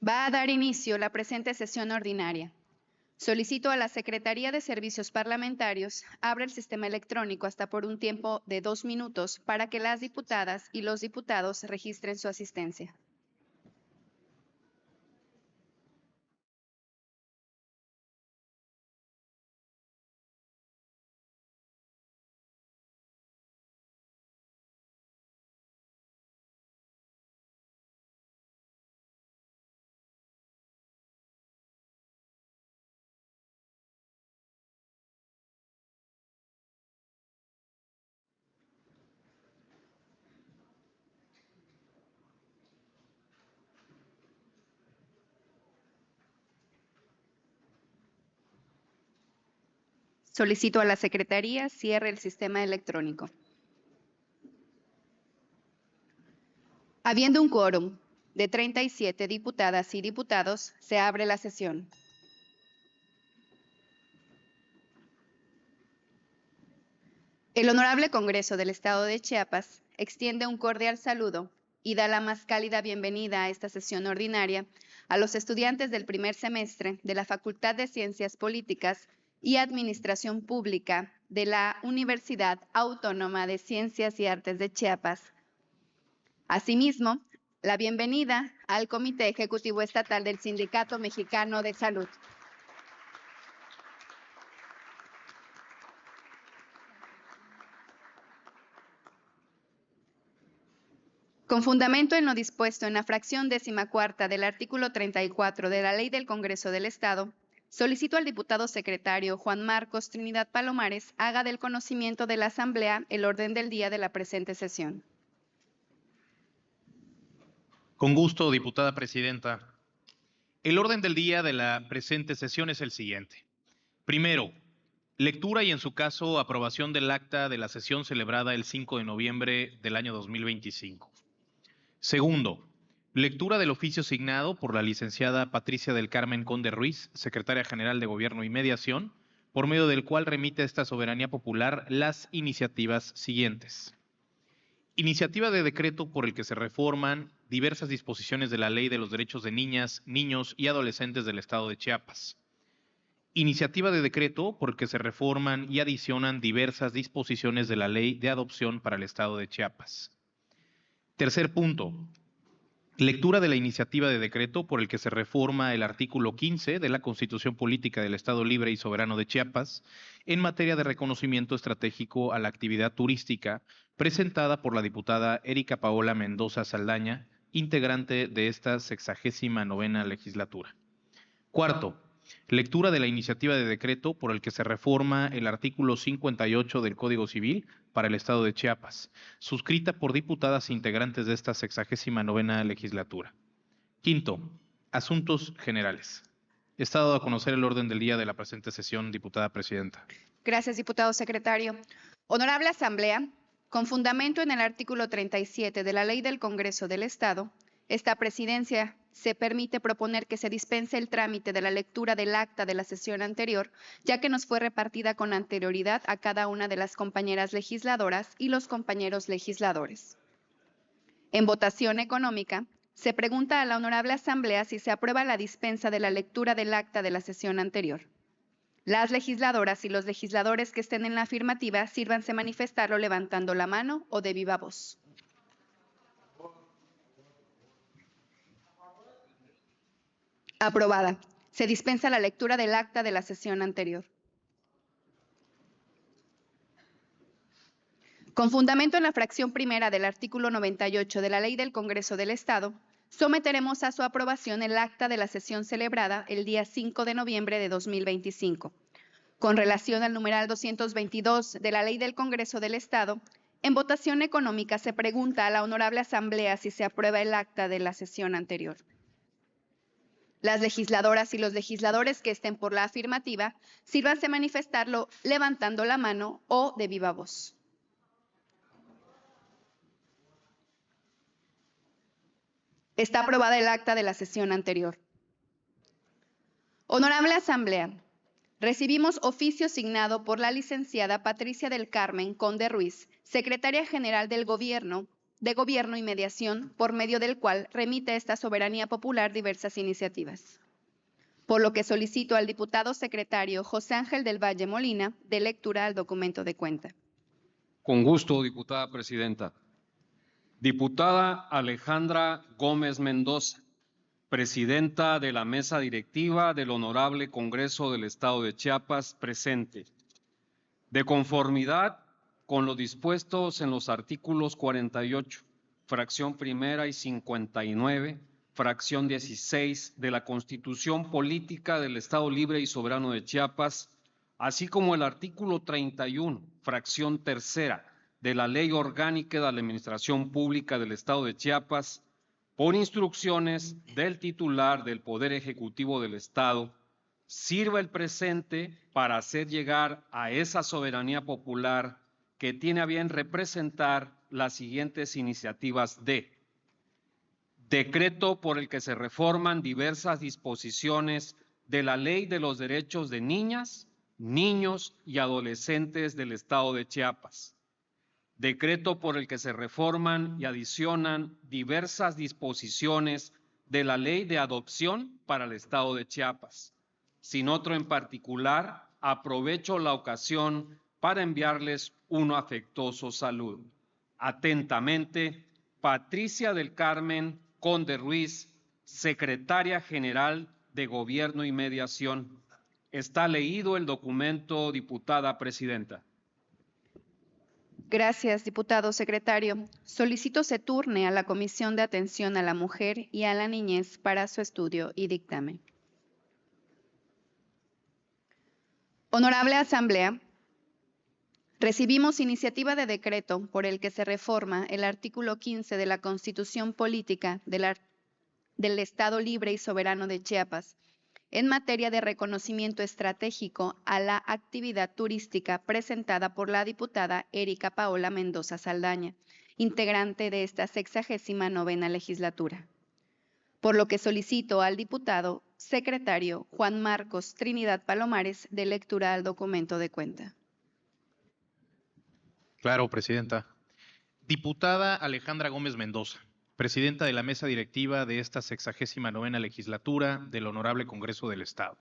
Va a dar inicio la presente sesión ordinaria. Solicito a la Secretaría de Servicios Parlamentarios abra el sistema electrónico hasta por un tiempo de 2 minutos para que las diputadas y los diputados registren su asistencia. Solicito a la Secretaría cierre el sistema electrónico. Habiendo un quórum de 37 diputadas y diputados, se abre la sesión. El Honorable Congreso del Estado de Chiapas extiende un cordial saludo y da la más cálida bienvenida a esta sesión ordinaria a los estudiantes del primer semestre de la Facultad de Ciencias Políticas y Administración Pública de la Universidad Autónoma de Ciencias y Artes de Chiapas. Asimismo, la bienvenida al Comité Ejecutivo Estatal del Sindicato Mexicano de Salud. Con fundamento en lo dispuesto en la fracción 14ª del artículo 34 de la Ley del Congreso del Estado, solicito al diputado secretario Juan Marcos Trinidad Palomares haga del conocimiento de la Asamblea el orden del día de la presente sesión. Con gusto, diputada presidenta. El orden del día de la presente sesión es el siguiente. Primero, lectura y en su caso aprobación del acta de la sesión celebrada el 5 de noviembre del año 2025. Segundo, lectura del oficio signado por la licenciada Patricia del Carmen Conde Ruiz, secretaria general de Gobierno y Mediación, por medio del cual remite a esta soberanía popular las iniciativas siguientes. Iniciativa de decreto por el que se reforman diversas disposiciones de la Ley de los Derechos de Niñas, Niños y Adolescentes del Estado de Chiapas. Iniciativa de decreto por el que se reforman y adicionan diversas disposiciones de la Ley de Adopción para el Estado de Chiapas. Tercer punto. Lectura de la iniciativa de decreto por el que se reforma el artículo 15 de la Constitución Política del Estado Libre y Soberano de Chiapas en materia de reconocimiento estratégico a la actividad turística, presentada por la diputada Erika Paola Mendoza Saldaña, integrante de esta 69ª legislatura. Cuarto, lectura de la iniciativa de decreto por el que se reforma el artículo 58 del Código Civil para el Estado de Chiapas, suscrita por diputadas integrantes de esta 69ª legislatura. Quinto, asuntos generales. Está dado a conocer el orden del día de la presente sesión, diputada presidenta. Gracias, diputado secretario. Honorable Asamblea, con fundamento en el artículo 37 de la Ley del Congreso del Estado, esta presidencia se permite proponer que se dispense el trámite de la lectura del acta de la sesión anterior, ya que nos fue repartida con anterioridad a cada una de las compañeras legisladoras y los compañeros legisladores. En votación económica, se pregunta a la Honorable Asamblea si se aprueba la dispensa de la lectura del acta de la sesión anterior. Las legisladoras y los legisladores que estén en la afirmativa, sírvanse manifestarlo levantando la mano o de viva voz. Aprobada. Se dispensa la lectura del acta de la sesión anterior. Con fundamento en la fracción primera del artículo 98 de la Ley del Congreso del Estado, someteremos a su aprobación el acta de la sesión celebrada el día 5 de noviembre de 2025. Con relación al numeral 222 de la Ley del Congreso del Estado, en votación económica se pregunta a la Honorable Asamblea si se aprueba el acta de la sesión anterior. Las legisladoras y los legisladores que estén por la afirmativa, sírvanse manifestarlo levantando la mano o de viva voz. Está aprobada el acta de la sesión anterior. Honorable Asamblea, recibimos oficio signado por la licenciada Patricia del Carmen Conde Ruiz, secretaria general del Gobierno de gobierno y mediación, por medio del cual remite esta soberanía popular diversas iniciativas. Por lo que solicito al diputado secretario José Ángel del Valle Molina dé lectura al documento de cuenta. Con gusto, diputada presidenta. Diputada Alejandra Gómez Mendoza, presidenta de la mesa directiva del Honorable Congreso del Estado de Chiapas, presente. De conformidad con lo dispuesto en los artículos 48, fracción primera y 59, fracción 16 de la Constitución Política del Estado Libre y Soberano de Chiapas, así como el artículo 31, fracción tercera de la Ley Orgánica de la Administración Pública del Estado de Chiapas, por instrucciones del titular del Poder Ejecutivo del Estado, sirva el presente para hacer llegar a esa soberanía popular que tiene a bien representar las siguientes iniciativas de decreto por el que se reforman diversas disposiciones de la Ley de los Derechos de Niñas, Niños y Adolescentes del Estado de Chiapas. Decreto por el que se reforman y adicionan diversas disposiciones de la Ley de Adopción para el Estado de Chiapas. Sin otro en particular, aprovecho la ocasión para enviarles un afectuoso saludo. Atentamente, Patricia del Carmen Conde Ruiz, Secretaria General de Gobierno y Mediación. Está leído el documento, diputada presidenta. Gracias, diputado secretario. Solicito se turne a la Comisión de Atención a la Mujer y a la Niñez para su estudio y dictamen. Honorable Asamblea, recibimos iniciativa de decreto por el que se reforma el artículo 15 de la Constitución Política del Estado Libre y Soberano de Chiapas en materia de reconocimiento estratégico a la actividad turística presentada por la diputada Erika Paola Mendoza Saldaña, integrante de esta 69ª legislatura. Por lo que solicito al diputado secretario Juan Marcos Trinidad Palomares dé lectura al documento de cuenta. Claro, presidenta. Diputada Alejandra Gómez Mendoza, presidenta de la mesa directiva de esta 69ª legislatura del Honorable Congreso del Estado.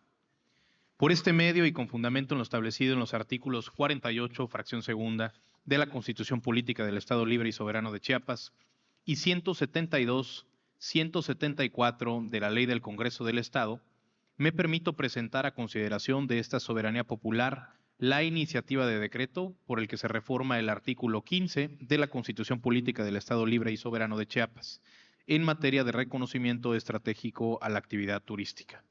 Por este medio y con fundamento en lo establecido en los artículos 48, fracción segunda, de la Constitución Política del Estado Libre y Soberano de Chiapas y 172, 174 de la Ley del Congreso del Estado, me permito presentar a consideración de esta soberanía popular la iniciativa de decreto por el que se reforma el artículo 15 de la Constitución Política del Estado Libre y Soberano de Chiapas en materia de reconocimiento estratégico a la actividad turística.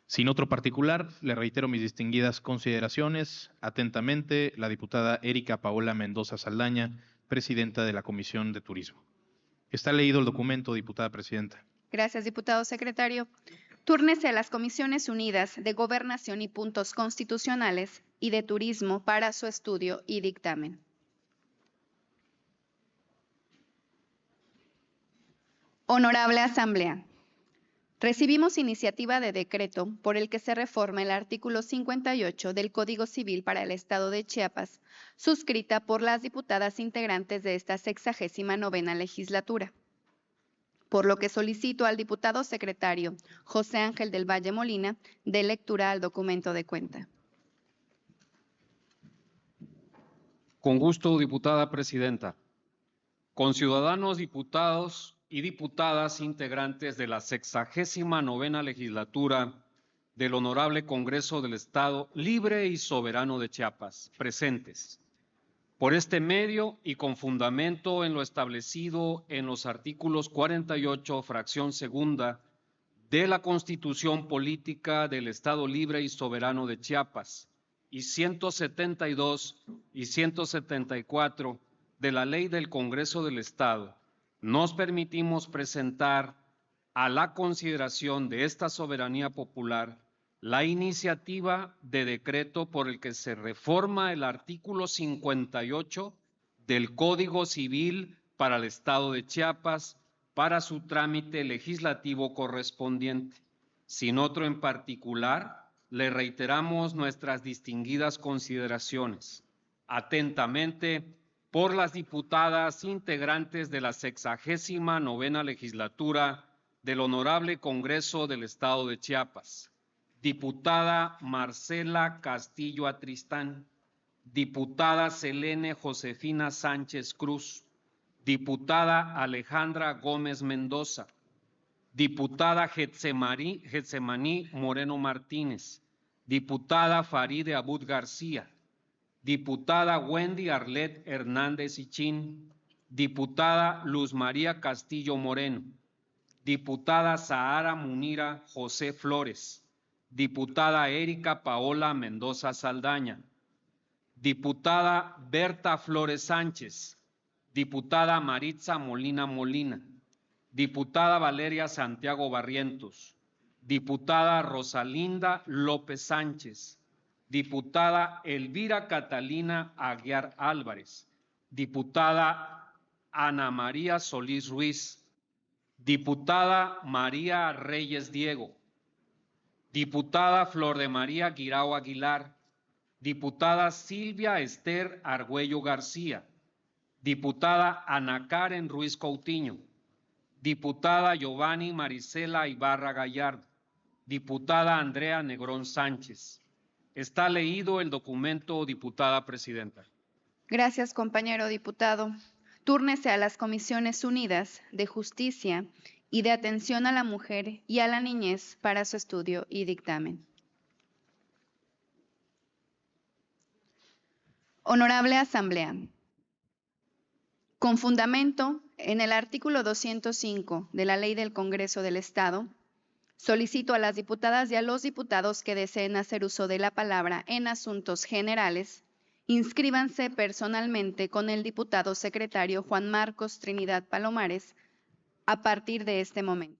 Sin otro particular, le reitero mis distinguidas consideraciones. Atentamente, la diputada Erika Paola Mendoza Saldaña, presidenta de la Comisión de Turismo. Está leído el documento, diputada presidenta. Gracias, diputado secretario. Túrnese a las Comisiones Unidas de Gobernación y Puntos Constitucionales y de Turismo para su estudio y dictamen. Honorable Asamblea, recibimos iniciativa de decreto por el que se reforma el artículo 58 del Código Civil para el Estado de Chiapas, suscrita por las diputadas integrantes de esta 69ª legislatura. Por lo que solicito al diputado secretario José Ángel del Valle Molina dé lectura al documento de cuenta. Con gusto, diputada presidenta. Conciudadanos diputados y diputadas integrantes de la 69ª legislatura del Honorable Congreso del Estado Libre y Soberano de Chiapas, presentes. Por este medio y con fundamento en lo establecido en los artículos 48, fracción segunda, de la Constitución Política del Estado Libre y Soberano de Chiapas y 172 y 174 de la Ley del Congreso del Estado, nos permitimos presentar a la consideración de esta soberanía popular la iniciativa de decreto por el que se reforma el artículo 58 del Código Civil para el Estado de Chiapas para su trámite legislativo correspondiente. Sin otro en particular, le reiteramos nuestras distinguidas consideraciones. Atentamente, por las diputadas integrantes de la 69ª legislatura del Honorable Congreso del Estado de Chiapas. Diputada Marcela Castillo Atristán, diputada Selene Josefina Sánchez Cruz, diputada Alejandra Gómez Mendoza, diputada Getsemaní Moreno Martínez, diputada Faride Abud García, diputada Wendy Arlet Hernández Ichín, diputada Luz María Castillo Moreno, diputada Zahara Munira José Flores, diputada Erika Paola Mendoza Saldaña, diputada Berta Flores Sánchez, diputada Maritza Molina Molina, diputada Valeria Santiago Barrientos, diputada Rosalinda López Sánchez, diputada Elvira Catalina Aguiar Álvarez, diputada Ana María Solís Ruiz, diputada María Reyes Diego, diputada Flor de María Guirao Aguilar, diputada Silvia Esther Argüello García, diputada Ana Karen Ruiz Coutinho, diputada Giovanni Marisela Ibarra Gallardo, diputada Andrea Negrón Sánchez. Está leído el documento, diputada presidenta. Gracias, compañero diputado. Túrnese a las Comisiones Unidas de Justicia y de Atención a la Mujer y a la Niñez para su estudio y dictamen. Honorable Asamblea. Con fundamento en el artículo 205 de la Ley del Congreso del Estado, solicito a las diputadas y a los diputados que deseen hacer uso de la palabra en asuntos generales, inscríbanse personalmente con el diputado secretario Juan Marcos Trinidad Palomares a partir de este momento.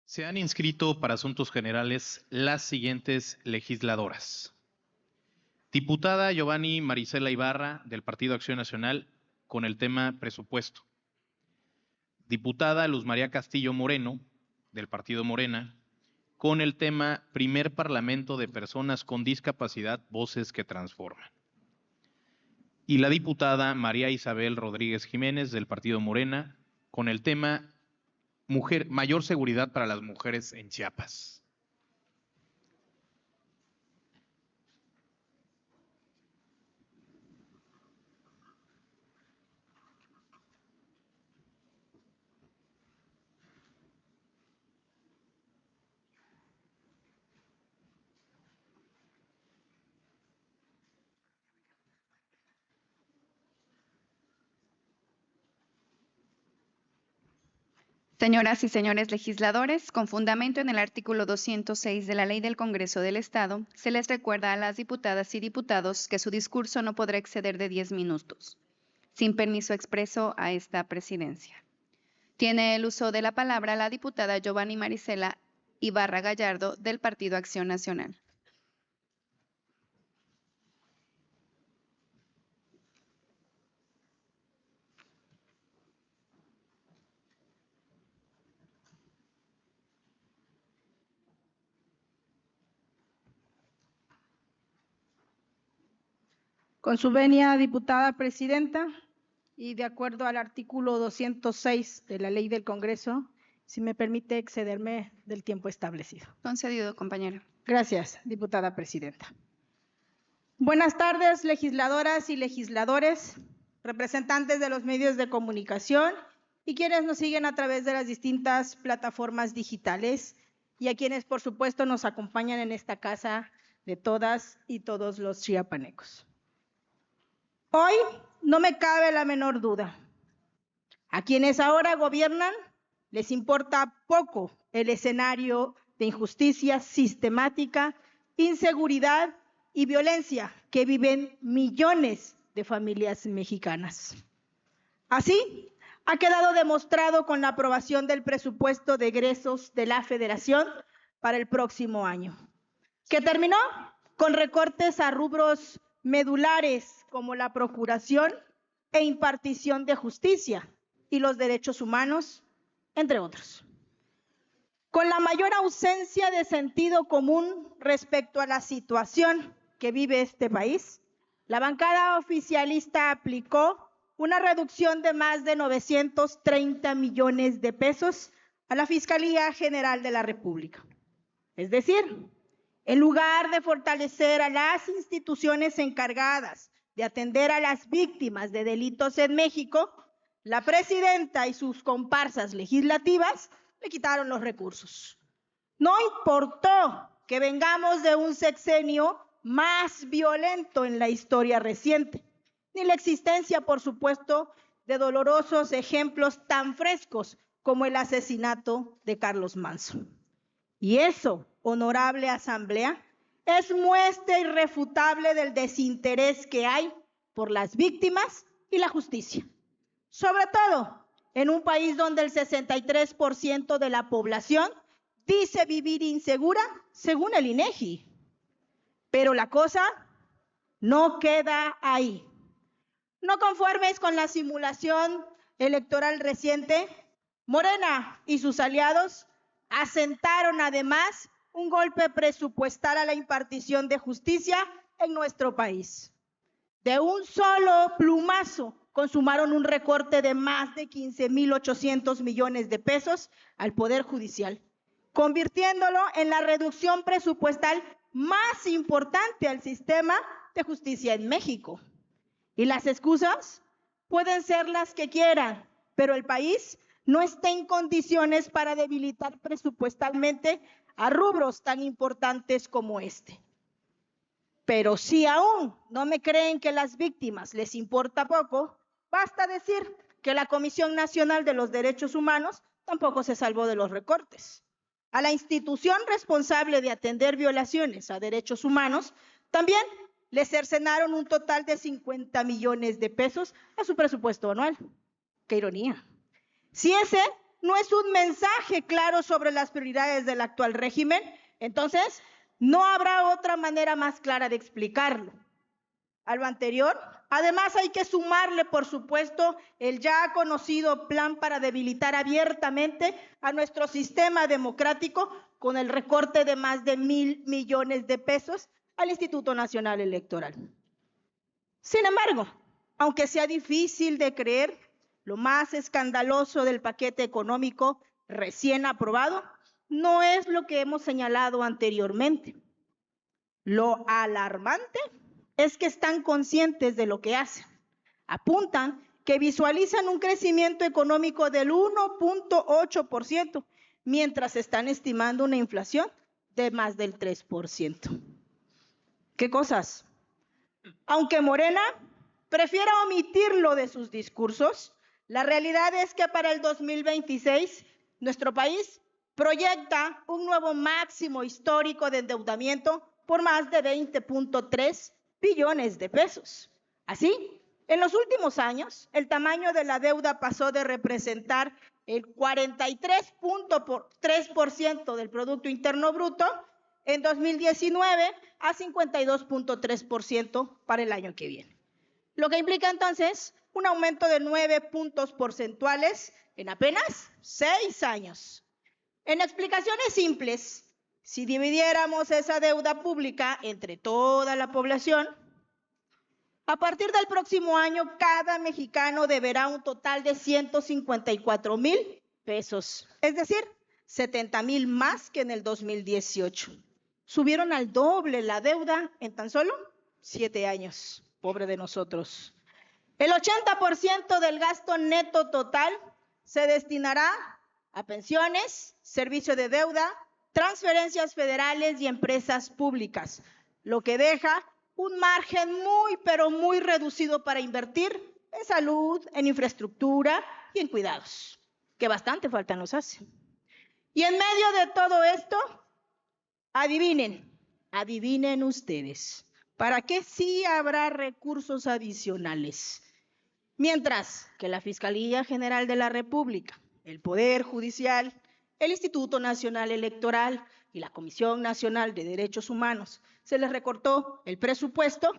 Se han inscrito para asuntos generales las siguientes legisladoras. Diputada Giovanni Marisela Ibarra, del Partido Acción Nacional, con el tema presupuesto. Diputada Luz María Castillo Moreno, del Partido Morena, con el tema Primer Parlamento de Personas con Discapacidad, Voces que Transforman. Y la diputada María Isabel Rodríguez Jiménez, del Partido Morena, con el tema Mayor seguridad para las mujeres en Chiapas. Señoras y señores legisladores, con fundamento en el artículo 206 de la Ley del Congreso del Estado, se les recuerda a las diputadas y diputados que su discurso no podrá exceder de 10 minutos, sin permiso expreso a esta presidencia. Tiene el uso de la palabra la diputada Giovanni Marisela Ibarra Gallardo del Partido Acción Nacional. Con su venia, diputada presidenta, y de acuerdo al artículo 206 de la Ley del Congreso, si me permite excederme del tiempo establecido. Concedido, compañera. Gracias, diputada presidenta. Buenas tardes, legisladoras y legisladores, representantes de los medios de comunicación y quienes nos siguen a través de las distintas plataformas digitales y a quienes, por supuesto, nos acompañan en esta casa de todas y todos los chiapanecos. Hoy no me cabe la menor duda. A quienes ahora gobiernan les importa poco el escenario de injusticia sistemática, inseguridad y violencia que viven millones de familias mexicanas. Así, ha quedado demostrado con la aprobación del presupuesto de egresos de la Federación para el próximo año, que terminó con recortes a rubros medulares como la procuración e impartición de justicia y los derechos humanos, entre otros. Con la mayor ausencia de sentido común respecto a la situación que vive este país, la bancada oficialista aplicó una reducción de más de 930 millones de pesos a la Fiscalía General de la República. Es decir, en lugar de fortalecer a las instituciones encargadas de atender a las víctimas de delitos en México, la presidenta y sus comparsas legislativas le quitaron los recursos. No importó que vengamos de un sexenio más violento en la historia reciente, ni la existencia, por supuesto, de dolorosos ejemplos tan frescos como el asesinato de Carlos Manzo. Y eso, honorable Asamblea, es muestra irrefutable del desinterés que hay por las víctimas y la justicia. Sobre todo en un país donde el 63% de la población dice vivir insegura, según el INEGI. Pero la cosa no queda ahí. No conformes con la simulación electoral reciente, Morena y sus aliados asentaron además un golpe presupuestal a la impartición de justicia en nuestro país. De un solo plumazo consumaron un recorte de más de 15,800 millones de pesos al Poder Judicial, convirtiéndolo en la reducción presupuestal más importante al sistema de justicia en México. Y las excusas pueden ser las que quieran, pero el país no está en condiciones para debilitar presupuestalmente a rubros tan importantes como este. Pero si aún no me creen que las víctimas les importa poco, basta decir que la Comisión Nacional de los Derechos Humanos tampoco se salvó de los recortes. A la institución responsable de atender violaciones a derechos humanos también le cercenaron un total de 50 millones de pesos a su presupuesto anual. ¡Qué ironía! Si ese no es un mensaje claro sobre las prioridades del actual régimen, entonces no habrá otra manera más clara de explicarlo. A lo anterior, además hay que sumarle, por supuesto, el ya conocido plan para debilitar abiertamente a nuestro sistema democrático con el recorte de más de 1,000 millones de pesos al Instituto Nacional Electoral. Sin embargo, aunque sea difícil de creer, lo más escandaloso del paquete económico recién aprobado no es lo que hemos señalado anteriormente. Lo alarmante es que están conscientes de lo que hacen. Apuntan que visualizan un crecimiento económico del 1,8%, mientras están estimando una inflación de más del 3%. ¿Qué cosas? Aunque Morena prefiera omitirlo de sus discursos, la realidad es que para el 2026 nuestro país proyecta un nuevo máximo histórico de endeudamiento por más de 20.3 billones de pesos. Así, en los últimos años, el tamaño de la deuda pasó de representar el 43.3% del Producto Interno Bruto en 2019 a 52.3% para el año que viene. Lo que implica entonces un aumento de 9 puntos porcentuales en apenas 6 años. En explicaciones simples, si dividiéramos esa deuda pública entre toda la población, a partir del próximo año, cada mexicano deberá un total de 154,000 pesos, es decir, 70,000 más que en el 2018. Subieron al doble la deuda en tan solo 7 años. Pobre de nosotros. El 80% del gasto neto total se destinará a pensiones, servicio de deuda, transferencias federales y empresas públicas, lo que deja un margen pero muy reducido para invertir en salud, en infraestructura y en cuidados, que bastante falta nos hace. Y en medio de todo esto, adivinen ustedes, ¿para qué sí habrá recursos adicionales? Mientras que la Fiscalía General de la República, el Poder Judicial, el Instituto Nacional Electoral y la Comisión Nacional de Derechos Humanos se les recortó el presupuesto,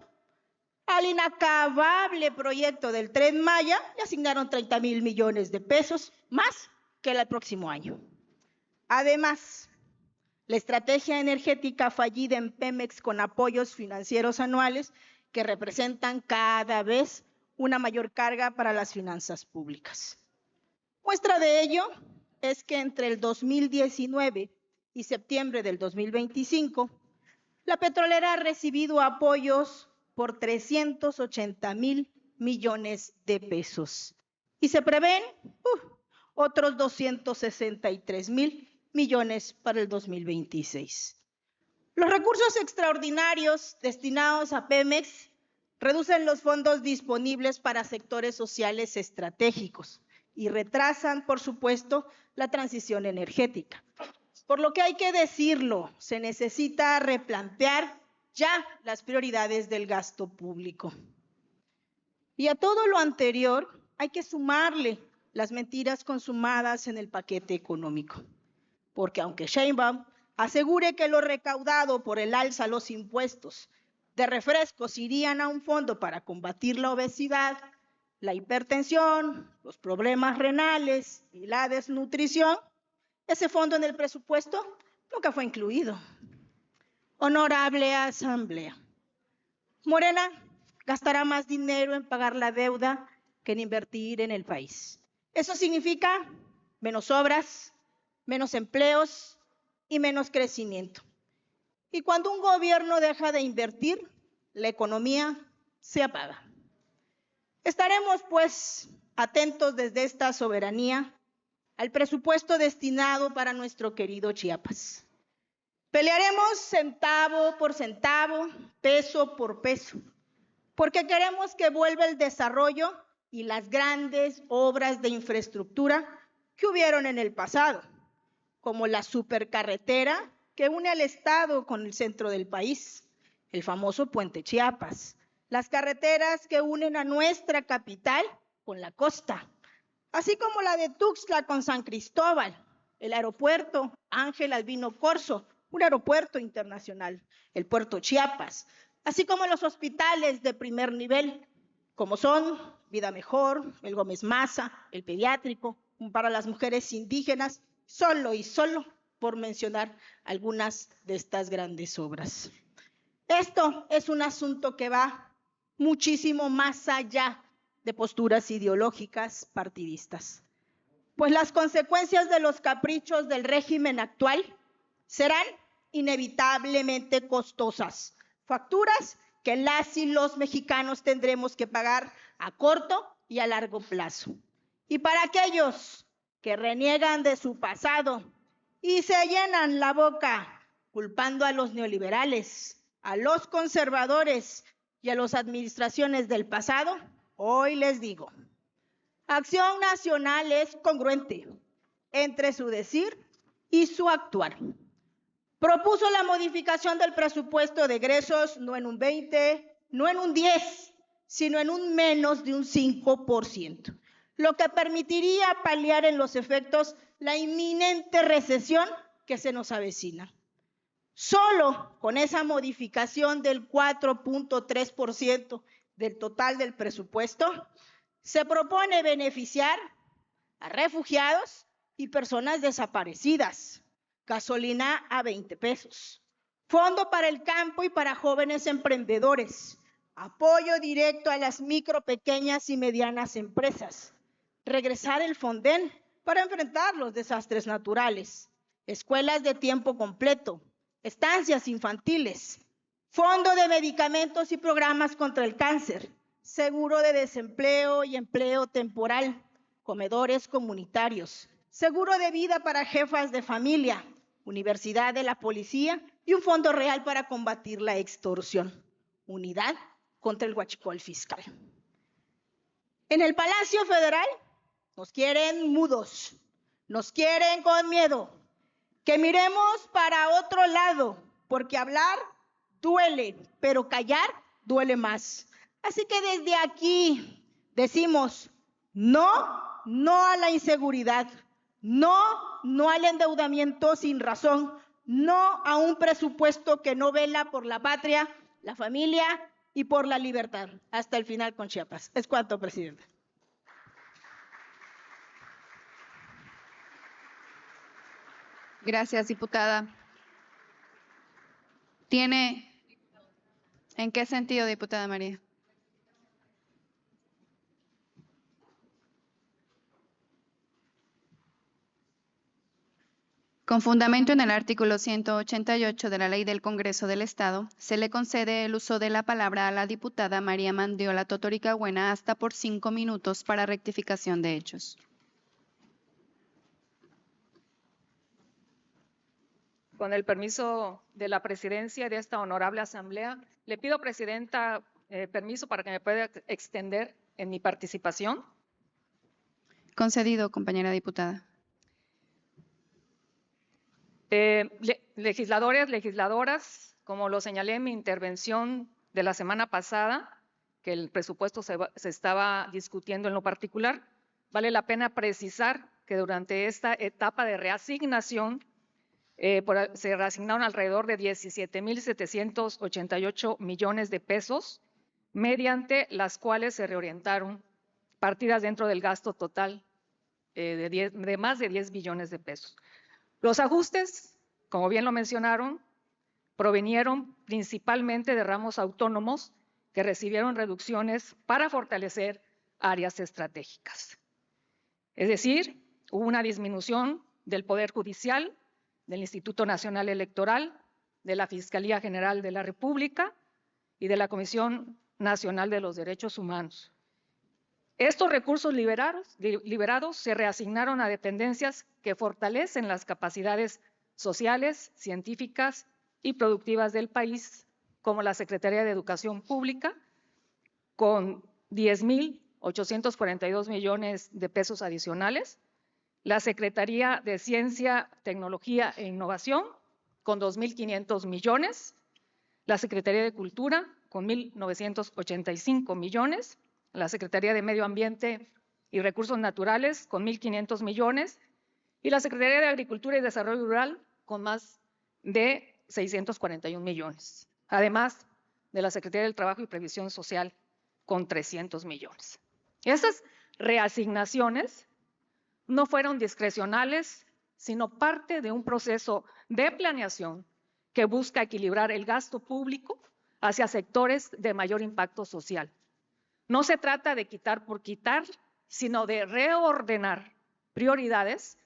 al inacabable proyecto del Tren Maya le asignaron 30,000 millones de pesos, más que el próximo año. Además, la estrategia energética fallida en Pemex con apoyos financieros anuales que representan cada vez una mayor carga para las finanzas públicas. Muestra de ello es que entre el 2019 y septiembre del 2025, la petrolera ha recibido apoyos por 380,000 millones de pesos y se prevén otros 263,000 millones para el 2026. Los recursos extraordinarios destinados a Pemex reducen los fondos disponibles para sectores sociales estratégicos y retrasan, por supuesto, la transición energética. Por lo que hay que decirlo, se necesita replantear ya las prioridades del gasto público. Y a todo lo anterior hay que sumarle las mentiras consumadas en el paquete económico. Porque aunque Sheinbaum asegure que lo recaudado por el alza a los impuestos de refrescos irían a un fondo para combatir la obesidad, la hipertensión, los problemas renales y la desnutrición, ese fondo en el presupuesto nunca fue incluido. Honorable Asamblea, Morena gastará más dinero en pagar la deuda que en invertir en el país. Eso significa menos obras, menos empleos y menos crecimiento. Y cuando un gobierno deja de invertir, la economía se apaga. Estaremos, pues, atentos desde esta soberanía al presupuesto destinado para nuestro querido Chiapas. Pelearemos centavo por centavo, peso por peso, porque queremos que vuelva el desarrollo y las grandes obras de infraestructura que hubieron en el pasado, como la supercarretera que une al estado con el centro del país, el famoso Puente Chiapas, las carreteras que unen a nuestra capital con la costa, así como la de Tuxtla con San Cristóbal, el aeropuerto Ángel Albino Corzo, un aeropuerto internacional, el puerto Chiapas, así como los hospitales de primer nivel, como son Vida Mejor, el Gómez Maza, el pediátrico, para las mujeres indígenas, solo por mencionar algunas de estas grandes obras. Esto es un asunto que va muchísimo más allá de posturas ideológicas partidistas, pues las consecuencias de los caprichos del régimen actual serán inevitablemente costosas, facturas que las y los mexicanos tendremos que pagar a corto y a largo plazo. Y para aquellos que reniegan de su pasado y se llenan la boca culpando a los neoliberales, a los conservadores y a las administraciones del pasado, hoy les digo, Acción Nacional es congruente, entre su decir y su actuar. Propuso la modificación del presupuesto de egresos no en un 20, no en un 10, sino en un menos de un 5%, lo que permitiría paliar en los efectos la inminente recesión que se nos avecina. Solo con esa modificación del 4.3% del total del presupuesto, se propone beneficiar a refugiados y personas desaparecidas, gasolina a 20 pesos, fondo para el campo y para jóvenes emprendedores, apoyo directo a las micro, pequeñas y medianas empresas, regresar el Fonden para enfrentar los desastres naturales, escuelas de tiempo completo, estancias infantiles, fondo de medicamentos y programas contra el cáncer, seguro de desempleo y empleo temporal, comedores comunitarios, seguro de vida para jefas de familia, universidad de la policía y un fondo real para combatir la extorsión, unidad contra el huachicol fiscal. En el Palacio Federal nos quieren mudos, nos quieren con miedo, que miremos para otro lado, porque hablar duele, pero callar duele más. Así que desde aquí decimos no a la inseguridad, no al endeudamiento sin razón, no a un presupuesto que no vela por la patria, la familia y por la libertad. Hasta el final con Chiapas. Es cuanto, presidente. Gracias, diputada. ¿En qué sentido, diputada María? Con fundamento en el artículo 188 de la Ley del Congreso del Estado, se le concede el uso de la palabra a la diputada María Mandiola Totoricagüena hasta por 5 minutos para rectificación de hechos. Con el permiso de la presidencia de esta honorable asamblea, le pido, presidenta, permiso para que me pueda extender en mi participación. Concedido, compañera diputada. Legisladores, legisladoras, como lo señalé en mi intervención de la semana pasada, que el presupuesto se estaba discutiendo en lo particular, vale la pena precisar que durante esta etapa de reasignación se reasignaron alrededor de 17,788 millones de pesos, mediante las cuales se reorientaron partidas dentro del gasto total de más de 10 billones de pesos. Los ajustes, como bien lo mencionaron, provinieron principalmente de ramos autónomos que recibieron reducciones para fortalecer áreas estratégicas. Es decir, hubo una disminución del Poder Judicial, del Instituto Nacional Electoral, de la Fiscalía General de la República y de la Comisión Nacional de los Derechos Humanos. Estos recursos liberados se reasignaron a dependencias que fortalecen las capacidades sociales, científicas y productivas del país, como la Secretaría de Educación Pública, con 10,842 millones de pesos adicionales, la Secretaría de Ciencia, Tecnología e Innovación, con 2,500 millones, la Secretaría de Cultura, con 1,985 millones, la Secretaría de Medio Ambiente y Recursos Naturales, con 1,500 millones, y la Secretaría de Agricultura y Desarrollo Rural, con más de 641 millones, además de la Secretaría del Trabajo y Previsión Social, con 300 millones. Esas reasignaciones no fueron discrecionales, sino parte de un proceso de planeación que busca equilibrar el gasto público hacia sectores de mayor impacto social. No se trata de quitar por quitar, sino de reordenar prioridades,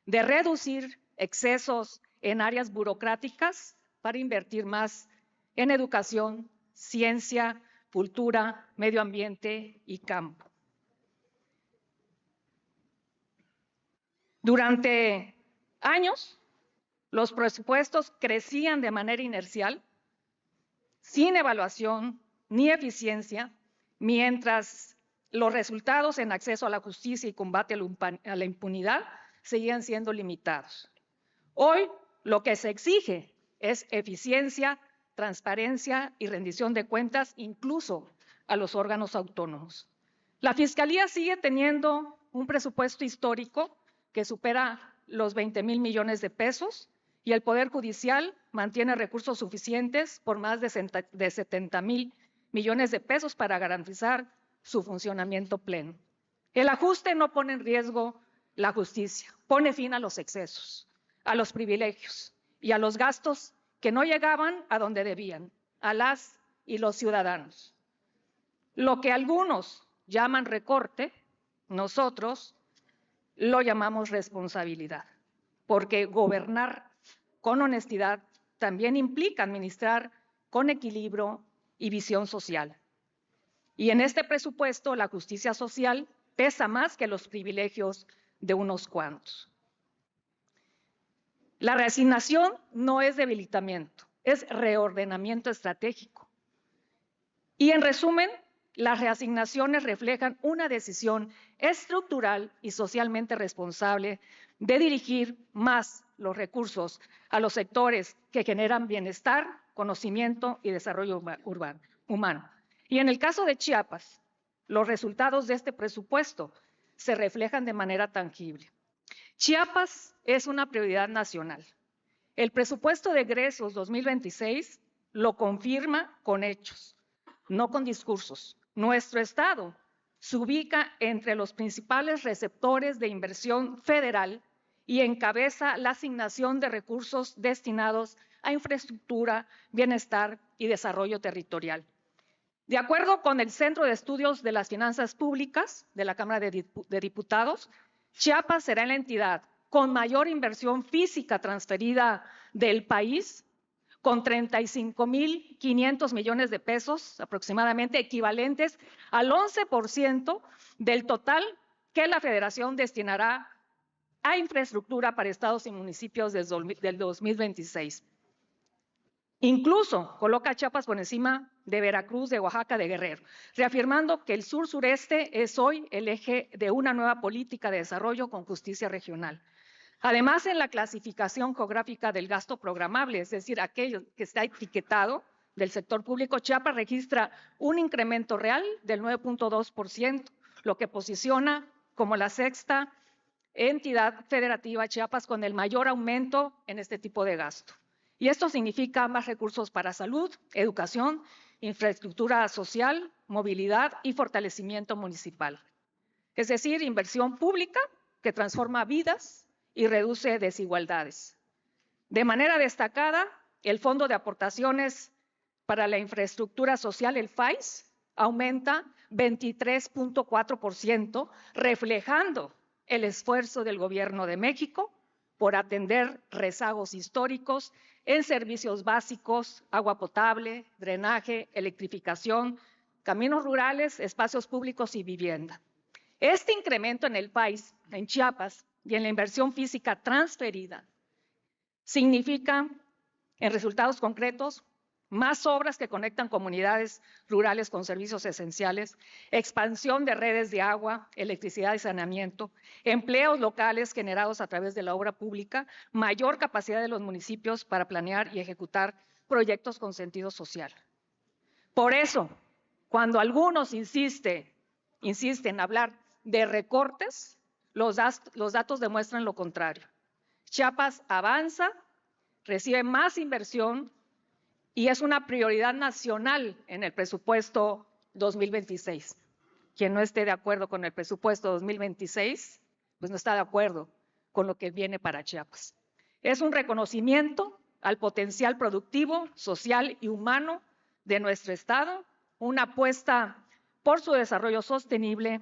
de reducir excesos en áreas burocráticas para invertir más en educación, ciencia, cultura, medio ambiente y campo. Durante años, los presupuestos crecían de manera inercial, sin evaluación ni eficiencia, mientras los resultados en acceso a la justicia y combate a la impunidad seguían siendo limitados. Hoy lo que se exige es eficiencia, transparencia y rendición de cuentas, incluso a los órganos autónomos. La Fiscalía sigue teniendo un presupuesto histórico que supera los 20,000 millones de pesos y el Poder Judicial mantiene recursos suficientes por más de 70,000 millones de pesos para garantizar su funcionamiento pleno. El ajuste no pone en riesgo la justicia, pone fin a los excesos, a los privilegios y a los gastos que no llegaban a donde debían, a las y los ciudadanos. Lo que algunos llaman recorte, nosotros lo llamamos responsabilidad, porque gobernar con honestidad también implica administrar con equilibrio y visión social. Y en este presupuesto la justicia social pesa más que los privilegios de unos cuantos. La reasignación no es debilitamiento, es reordenamiento estratégico. Y en resumen, las reasignaciones reflejan una decisión estructural y socialmente responsable de dirigir más los recursos a los sectores que generan bienestar, conocimiento y desarrollo humano. Y en el caso de Chiapas, los resultados de este presupuesto se reflejan de manera tangible. Chiapas es una prioridad nacional. El presupuesto de egresos 2026 lo confirma con hechos, no con discursos. Nuestro estado se ubica entre los principales receptores de inversión federal y encabeza la asignación de recursos destinados a infraestructura, bienestar y desarrollo territorial. De acuerdo con el Centro de Estudios de las Finanzas Públicas de la Cámara de Diputados, Chiapas será la entidad con mayor inversión física transferida del país, con 35,500 millones de pesos aproximadamente, equivalentes al 11% del total que la Federación destinará a infraestructura para estados y municipios del 2026. Incluso coloca a Chiapas por encima de Veracruz, de Oaxaca, de Guerrero, reafirmando que el sur-sureste es hoy el eje de una nueva política de desarrollo con justicia regional. Además, en la clasificación geográfica del gasto programable, es decir, aquello que está etiquetado del sector público, Chiapas registra un incremento real del 9.2%, lo que posiciona como la sexta entidad federativa Chiapas con el mayor aumento en este tipo de gasto. Y esto significa más recursos para salud, educación, infraestructura social, movilidad y fortalecimiento municipal. Es decir, inversión pública que transforma vidas y reduce desigualdades. De manera destacada, el Fondo de Aportaciones para la Infraestructura Social, el FAIS, aumenta 23.4%, reflejando el esfuerzo del Gobierno de México por atender rezagos históricos en servicios básicos, agua potable, drenaje, electrificación, caminos rurales, espacios públicos y vivienda. Este incremento en el país, en Chiapas, y en la inversión física transferida, significa, en resultados concretos, más obras que conectan comunidades rurales con servicios esenciales, expansión de redes de agua, electricidad y saneamiento, empleos locales generados a través de la obra pública, mayor capacidad de los municipios para planear y ejecutar proyectos con sentido social. Por eso, cuando algunos insisten en hablar de recortes, los datos demuestran lo contrario. Chiapas avanza, recibe más inversión y es una prioridad nacional en el presupuesto 2026. Quien no esté de acuerdo con el presupuesto 2026, pues no está de acuerdo con lo que viene para Chiapas. Es un reconocimiento al potencial productivo, social y humano de nuestro estado, una apuesta por su desarrollo sostenible,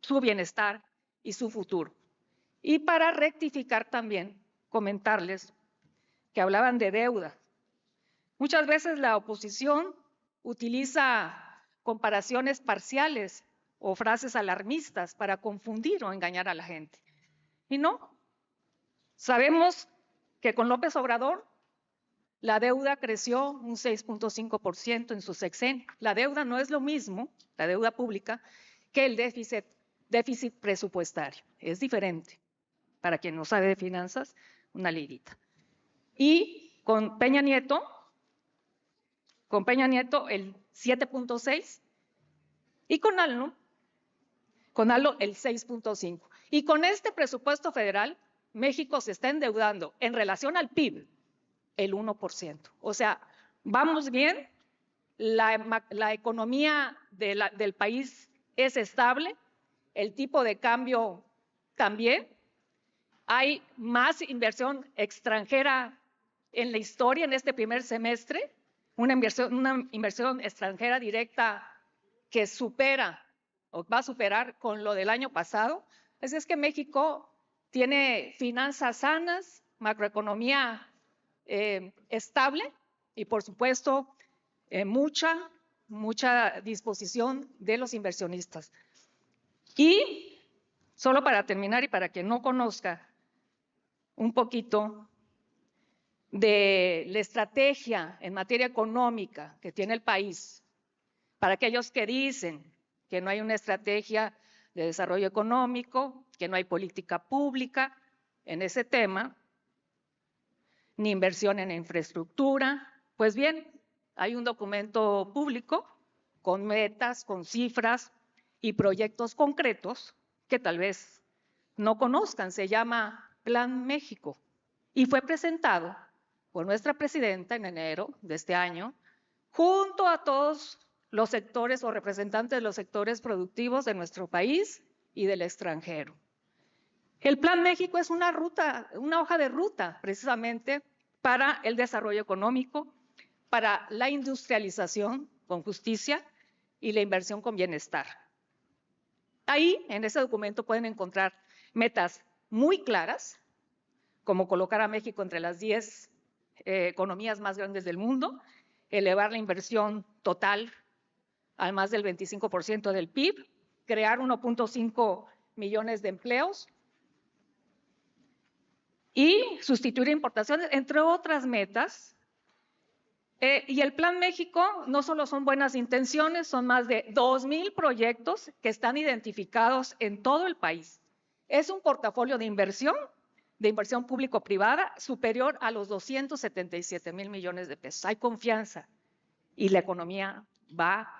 su bienestar y su futuro. Y para rectificar también, comentarles que hablaban de deuda. Muchas veces la oposición utiliza comparaciones parciales o frases alarmistas para confundir o engañar a la gente. Y no, sabemos que con López Obrador la deuda creció un 6.5% en su sexenio. La deuda no es lo mismo, la deuda pública, que el déficit presupuestario, es diferente. para quien no sabe de finanzas, una lirita. Y con Peña Nieto el 7.6 y con ALNO el 6.5. Y con este presupuesto federal, México se está endeudando en relación al PIB el 1%. O sea, vamos bien, la economía del país es estable, el tipo de cambio también, hay más inversión extranjera en la historia en este primer semestre, una inversión extranjera directa que supera o va a superar con lo del año pasado. Así es que México tiene finanzas sanas, macroeconomía estable y, por supuesto, mucha disposición de los inversionistas. Y solo para terminar y para quien no conozca un poquito de la estrategia en materia económica que tiene el país, para aquellos que dicen que no hay una estrategia de desarrollo económico, que no hay política pública en ese tema, ni inversión en infraestructura, pues bien, hay un documento público con metas, con cifras y proyectos concretos que tal vez no conozcan, se llama Plan México y fue presentado por nuestra presidenta en enero de este año, junto a todos los sectores o representantes de los sectores productivos de nuestro país y del extranjero. El Plan México es una hoja de ruta precisamente para el desarrollo económico, para la industrialización con justicia y la inversión con bienestar. Ahí, en ese documento, pueden encontrar metas muy claras, como colocar a México entre las 10 economías más grandes del mundo, elevar la inversión total al más del 25% del PIB, crear 1.5 millones de empleos y sustituir importaciones, entre otras metas. Y el Plan México no solo son buenas intenciones, son más de 2,000 proyectos que están identificados en todo el país. Es un portafolio de inversión público-privada superior a los 277,000 millones de pesos. Hay confianza y la economía va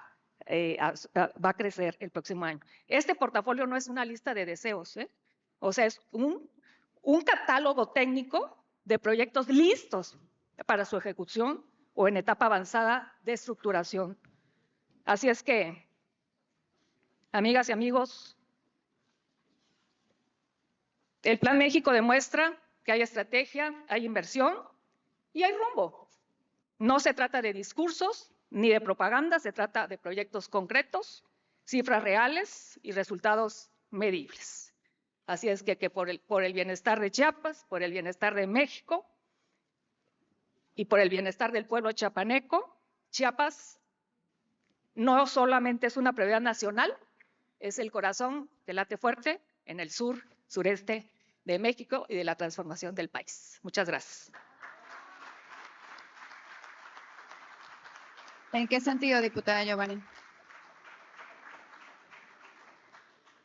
a crecer el próximo año. Este portafolio no es una lista de deseos, o sea, es un catálogo técnico de proyectos listos para su ejecución o en etapa avanzada de estructuración. Así es que, amigas y amigos, el Plan México demuestra que hay estrategia, hay inversión y hay rumbo. No se trata de discursos ni de propaganda, se trata de proyectos concretos, cifras reales y resultados medibles. Así es que por el bienestar de Chiapas, por el bienestar de México y por el bienestar del pueblo chiapaneco, Chiapas no solamente es una prioridad nacional, es el corazón que late fuerte en el sureste de México y de la transformación del país. Muchas gracias. ¿En qué sentido, diputada Giovanni?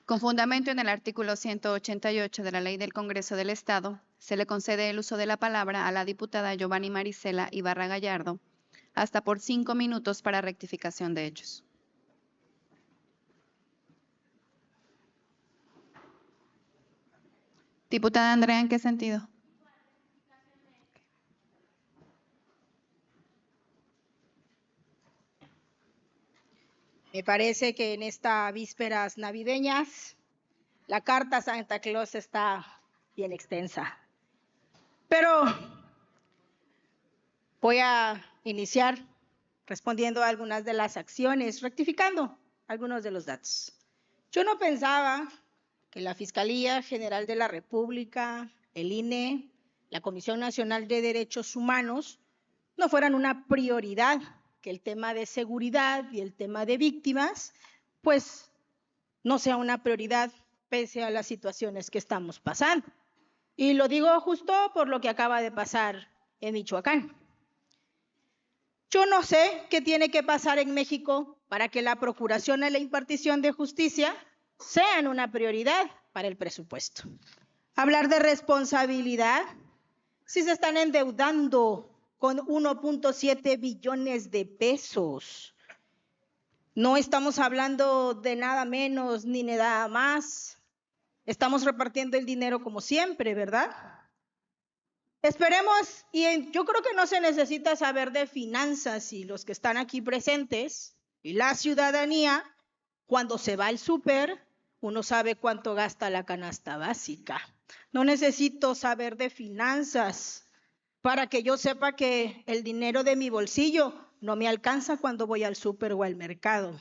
Con fundamento en el artículo 188 de la Ley del Congreso del Estado, se le concede el uso de la palabra a la diputada Giovanni Marisela Ibarra Gallardo hasta por 5 minutos para rectificación de hechos. Diputada Andrea, ¿en qué sentido? Me parece que en estas vísperas navideñas la carta a Santa Claus está bien extensa. Pero voy a iniciar respondiendo a algunas de las acciones, rectificando algunos de los datos. Yo no pensaba que la Fiscalía General de la República, el INE, la Comisión Nacional de Derechos Humanos no fueran una prioridad, que el tema de seguridad y el tema de víctimas, pues no sea una prioridad pese a las situaciones que estamos pasando. Y lo digo justo por lo que acaba de pasar en Michoacán. Yo no sé qué tiene que pasar en México para que la procuración y la impartición de justicia sean una prioridad para el presupuesto. hablar de responsabilidad, si se están endeudando con 1.7 billones de pesos. No estamos hablando de nada menos ni de nada más. Estamos repartiendo el dinero como siempre, ¿verdad? Esperemos, y yo creo que no se necesita saber de finanzas, y los que están aquí presentes y la ciudadanía, cuando se va al súper, uno sabe cuánto gasta la canasta básica. No necesito saber de finanzas para que yo sepa que el dinero de mi bolsillo no me alcanza cuando voy al súper o al mercado.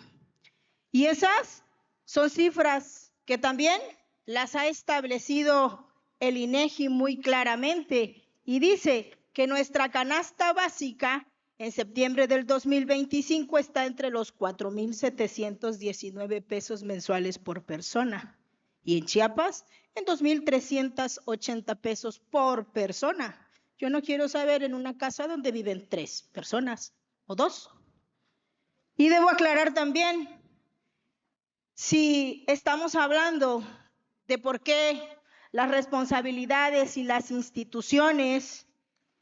Y esas son cifras que también las ha establecido el INEGI muy claramente, y dice que nuestra canasta básica en septiembre del 2025 está entre los 4,719 pesos mensuales por persona, y en Chiapas en 2,380 pesos por persona. Yo no quiero saber en una casa donde viven 3 personas o 2. Y debo aclarar también, si estamos hablando de por qué las responsabilidades y las instituciones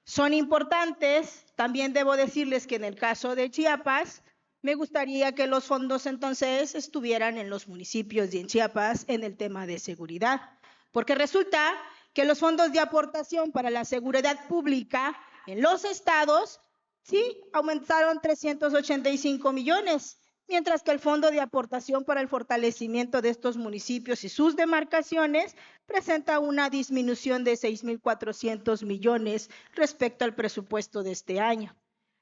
son importantes, también debo decirles que en el caso de Chiapas, me gustaría que los fondos entonces estuvieran en los municipios y en Chiapas en el tema de seguridad, porque resulta que los fondos de aportación para la seguridad pública en los estados sí aumentaron 385 millones, mientras que el fondo de aportación para el fortalecimiento de estos municipios y sus demarcaciones presenta una disminución de 6,400 millones respecto al presupuesto de este año.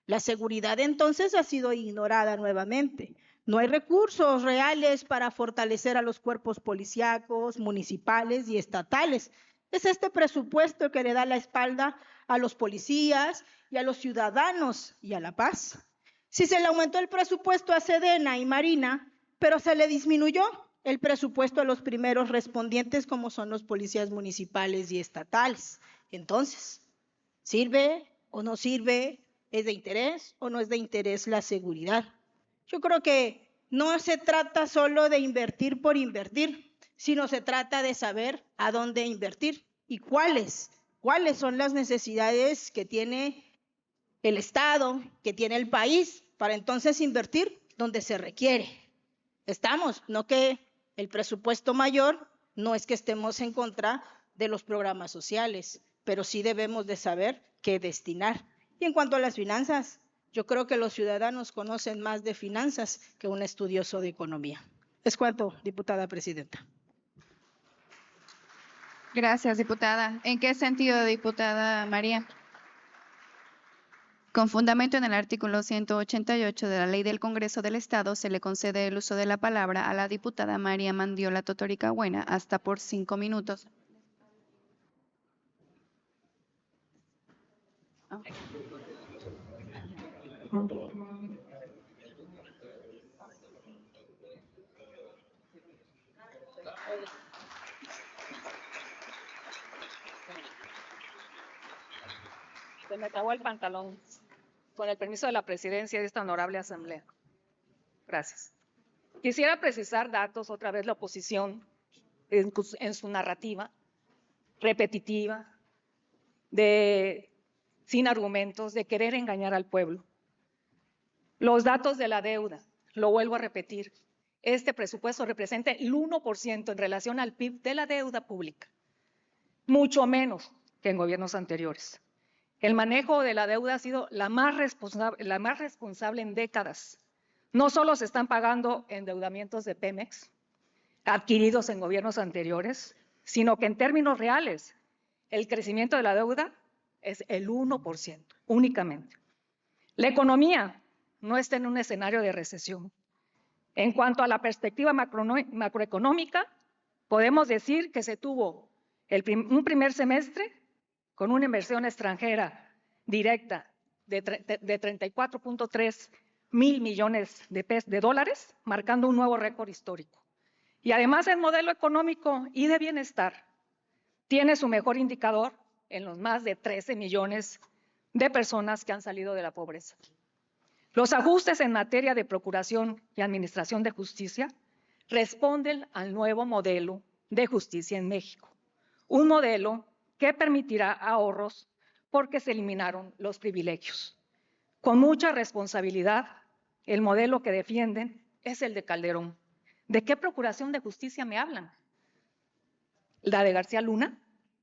La seguridad entonces ha sido ignorada nuevamente. No hay recursos reales para fortalecer a los cuerpos policíacos, municipales y estatales. Es este presupuesto que le da la espalda a los policías y a los ciudadanos y a la paz. Si se le aumentó el presupuesto a Sedena y Marina, pero se le disminuyó el presupuesto a los primeros respondientes, como son los policías municipales y estatales. Entonces, ¿sirve o no sirve? ¿Es de interés o no es de interés la seguridad? Yo creo que no se trata solo de invertir por invertir, sino se trata de saber a dónde invertir y cuáles son las necesidades que tiene el Estado, que tiene el país, para entonces invertir donde se requiere. No que el presupuesto mayor, no es que estemos en contra de los programas sociales, pero sí debemos de saber qué destinar. Y en cuanto a las finanzas, yo creo que los ciudadanos conocen más de finanzas que un estudioso de economía. Es cuanto, diputada presidenta. Gracias, diputada. ¿En qué sentido, diputada María? Con fundamento en el artículo 188 de la Ley del Congreso del Estado, se le concede el uso de la palabra a la diputada María Mandiola Totoricahuena hasta por 5 minutos. Se me acabó el pantalón. Con el permiso de la presidencia de esta honorable asamblea. Gracias. Quisiera precisar datos, otra vez la oposición, en su narrativa repetitiva, sin argumentos, de querer engañar al pueblo. Los datos de la deuda, lo vuelvo a repetir, este presupuesto representa el 1% en relación al PIB de la deuda pública, mucho menos que en gobiernos anteriores. El manejo de la deuda ha sido la más responsable en décadas. No solo se están pagando endeudamientos de Pemex, adquiridos en gobiernos anteriores, sino que en términos reales, el crecimiento de la deuda es el 1% únicamente. La economía no está en un escenario de recesión. En cuanto a la perspectiva macroeconómica, podemos decir que se tuvo un primer semestre con una inversión extranjera directa de 34.3 mil millones de dólares, marcando un nuevo récord histórico. Y además el modelo económico y de bienestar tiene su mejor indicador en los más de 13 millones de personas que han salido de la pobreza. Los ajustes en materia de procuración y administración de justicia responden al nuevo modelo de justicia en México. un modelo que permitirá ahorros porque se eliminaron los privilegios. Con mucha responsabilidad, el modelo que defienden es el de Calderón. ¿De qué procuración de justicia me hablan? ¿La de García Luna?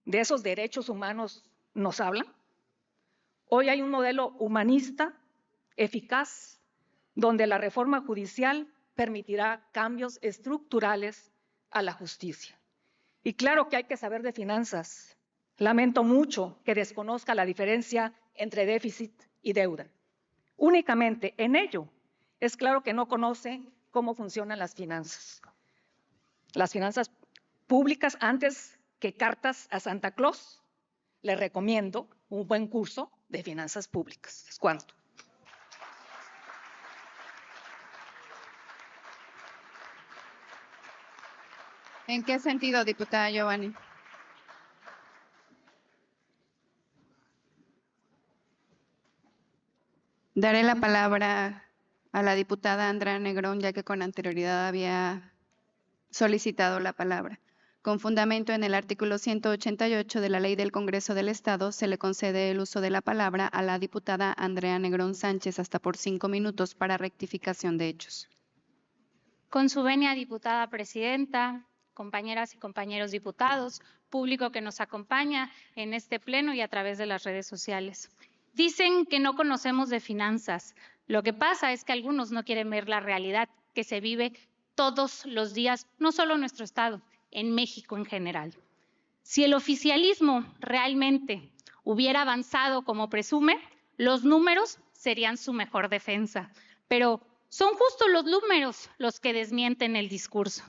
¿De esos derechos humanos nos hablan? Hoy hay un modelo humanista, eficaz, donde la reforma judicial permitirá cambios estructurales a la justicia. Y claro que hay que saber de finanzas. Lamento mucho que desconozca la diferencia entre déficit y deuda. Únicamente en ello es claro que no conoce cómo funcionan las finanzas. Las finanzas públicas antes que cartas a Santa Claus. Le recomiendo un buen curso de finanzas públicas. ¿Es cuánto? ¿En qué sentido, diputada Giovanni? Daré la palabra a la diputada Andrea Negrón, ya que con anterioridad había solicitado la palabra. Con fundamento en el artículo 188 de la Ley del Congreso del Estado, se le concede el uso de la palabra a la diputada Andrea Negrón Sánchez hasta por 5 minutos para rectificación de hechos. Con su venia, diputada presidenta, compañeras y compañeros diputados, público que nos acompaña en este pleno y a través de las redes sociales. Dicen que no conocemos de finanzas. Lo que pasa es que algunos no quieren ver la realidad que se vive todos los días, no solo en nuestro estado, en México en general. Si el oficialismo realmente hubiera avanzado como presume, los números serían su mejor defensa. Pero son justo los números los que desmienten el discurso.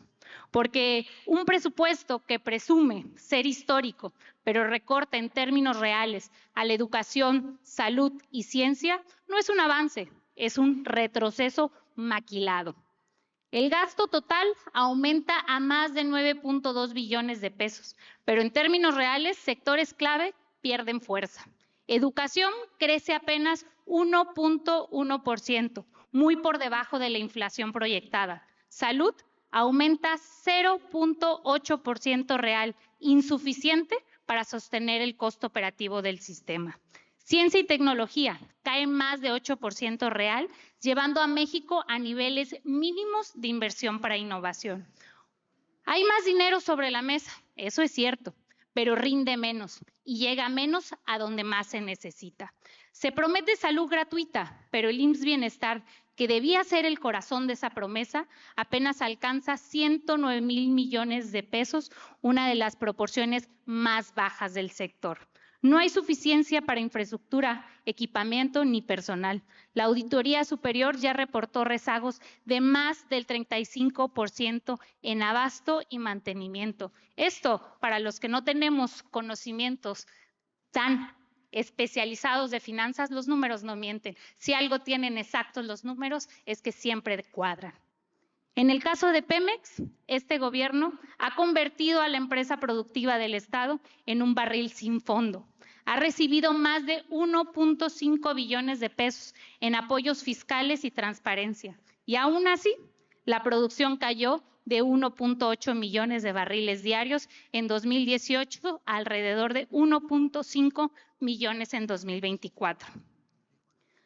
Porque un presupuesto que presume ser histórico, pero recorta en términos reales a la educación, salud y ciencia, no es un avance, es un retroceso maquilado. El gasto total aumenta a más de 9.2 billones de pesos, pero en términos reales, sectores clave pierden fuerza. Educación crece apenas 1.1%, muy por debajo de la inflación proyectada. Salud aumenta 0.8% real, insuficiente para sostener el costo operativo del sistema. Ciencia y tecnología cae más de 8% real, llevando a México a niveles mínimos de inversión para innovación. Hay más dinero sobre la mesa, eso es cierto, pero rinde menos y llega menos a donde más se necesita. Se promete salud gratuita, pero el IMSS Bienestar, que debía ser el corazón de esa promesa, apenas alcanza 109,000 millones de pesos, una de las proporciones más bajas del sector. No hay suficiencia para infraestructura, equipamiento ni personal. La Auditoría Superior ya reportó rezagos de más del 35% en abasto y mantenimiento. Esto, para los que no tenemos conocimientos tan especializados de finanzas, los números no mienten. Si algo tienen exactos los números, es que siempre cuadran. En el caso de Pemex, este gobierno ha convertido a la empresa productiva del Estado en un barril sin fondo. Ha recibido más de 1.5 billones de pesos en apoyos fiscales y transparencia. Y aún así, la producción cayó de 1.8 millones de barriles diarios en 2018 a alrededor de 1.5 millones en 2024.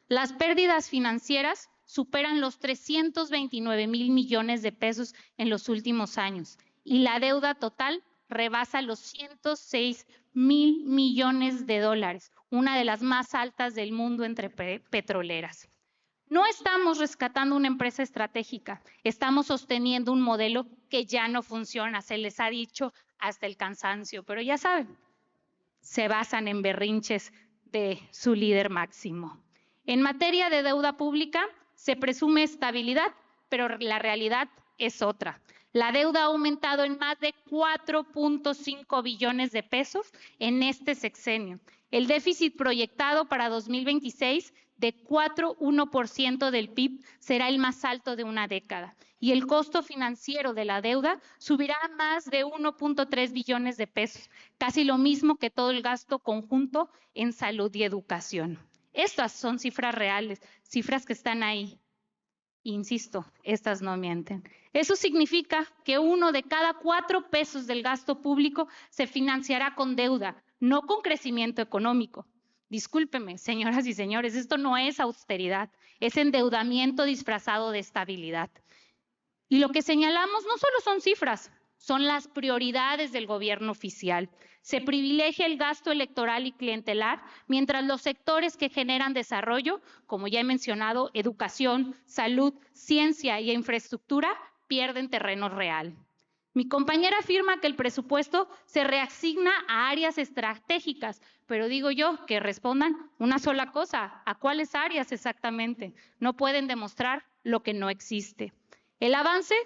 Las pérdidas financieras superan los 329,000 millones de pesos en los últimos años y la deuda total rebasa los 106,000 millones de dólares, una de las más altas del mundo entre petroleras. No estamos rescatando una empresa estratégica, estamos sosteniendo un modelo que ya no funciona, se les ha dicho hasta el cansancio, pero ya saben, se basan en berrinches de su líder máximo. En materia de deuda pública, se presume estabilidad, pero la realidad es otra. La deuda ha aumentado en más de 4.5 billones de pesos en este sexenio. El déficit proyectado para 2026 de 4,1% del PIB será el más alto de una década. Y el costo financiero de la deuda subirá a más de 1.3 billones de pesos, casi lo mismo que todo el gasto conjunto en salud y educación. Estas son cifras reales, cifras que están ahí. Insisto, estas no mienten. Eso significa que 1 de cada 4 pesos del gasto público se financiará con deuda, no con crecimiento económico. Discúlpeme, señoras y señores, esto no es austeridad, es endeudamiento disfrazado de estabilidad. Y lo que señalamos no solo son cifras, son las prioridades del gobierno oficial. Se privilegia el gasto electoral y clientelar, mientras los sectores que generan desarrollo, como ya he mencionado, educación, salud, ciencia y infraestructura, pierden terreno real. Mi compañera afirma que el presupuesto se reasigna a áreas estratégicas, pero digo yo que respondan una sola cosa, ¿a cuáles áreas exactamente? No pueden demostrar lo que no existe. El avance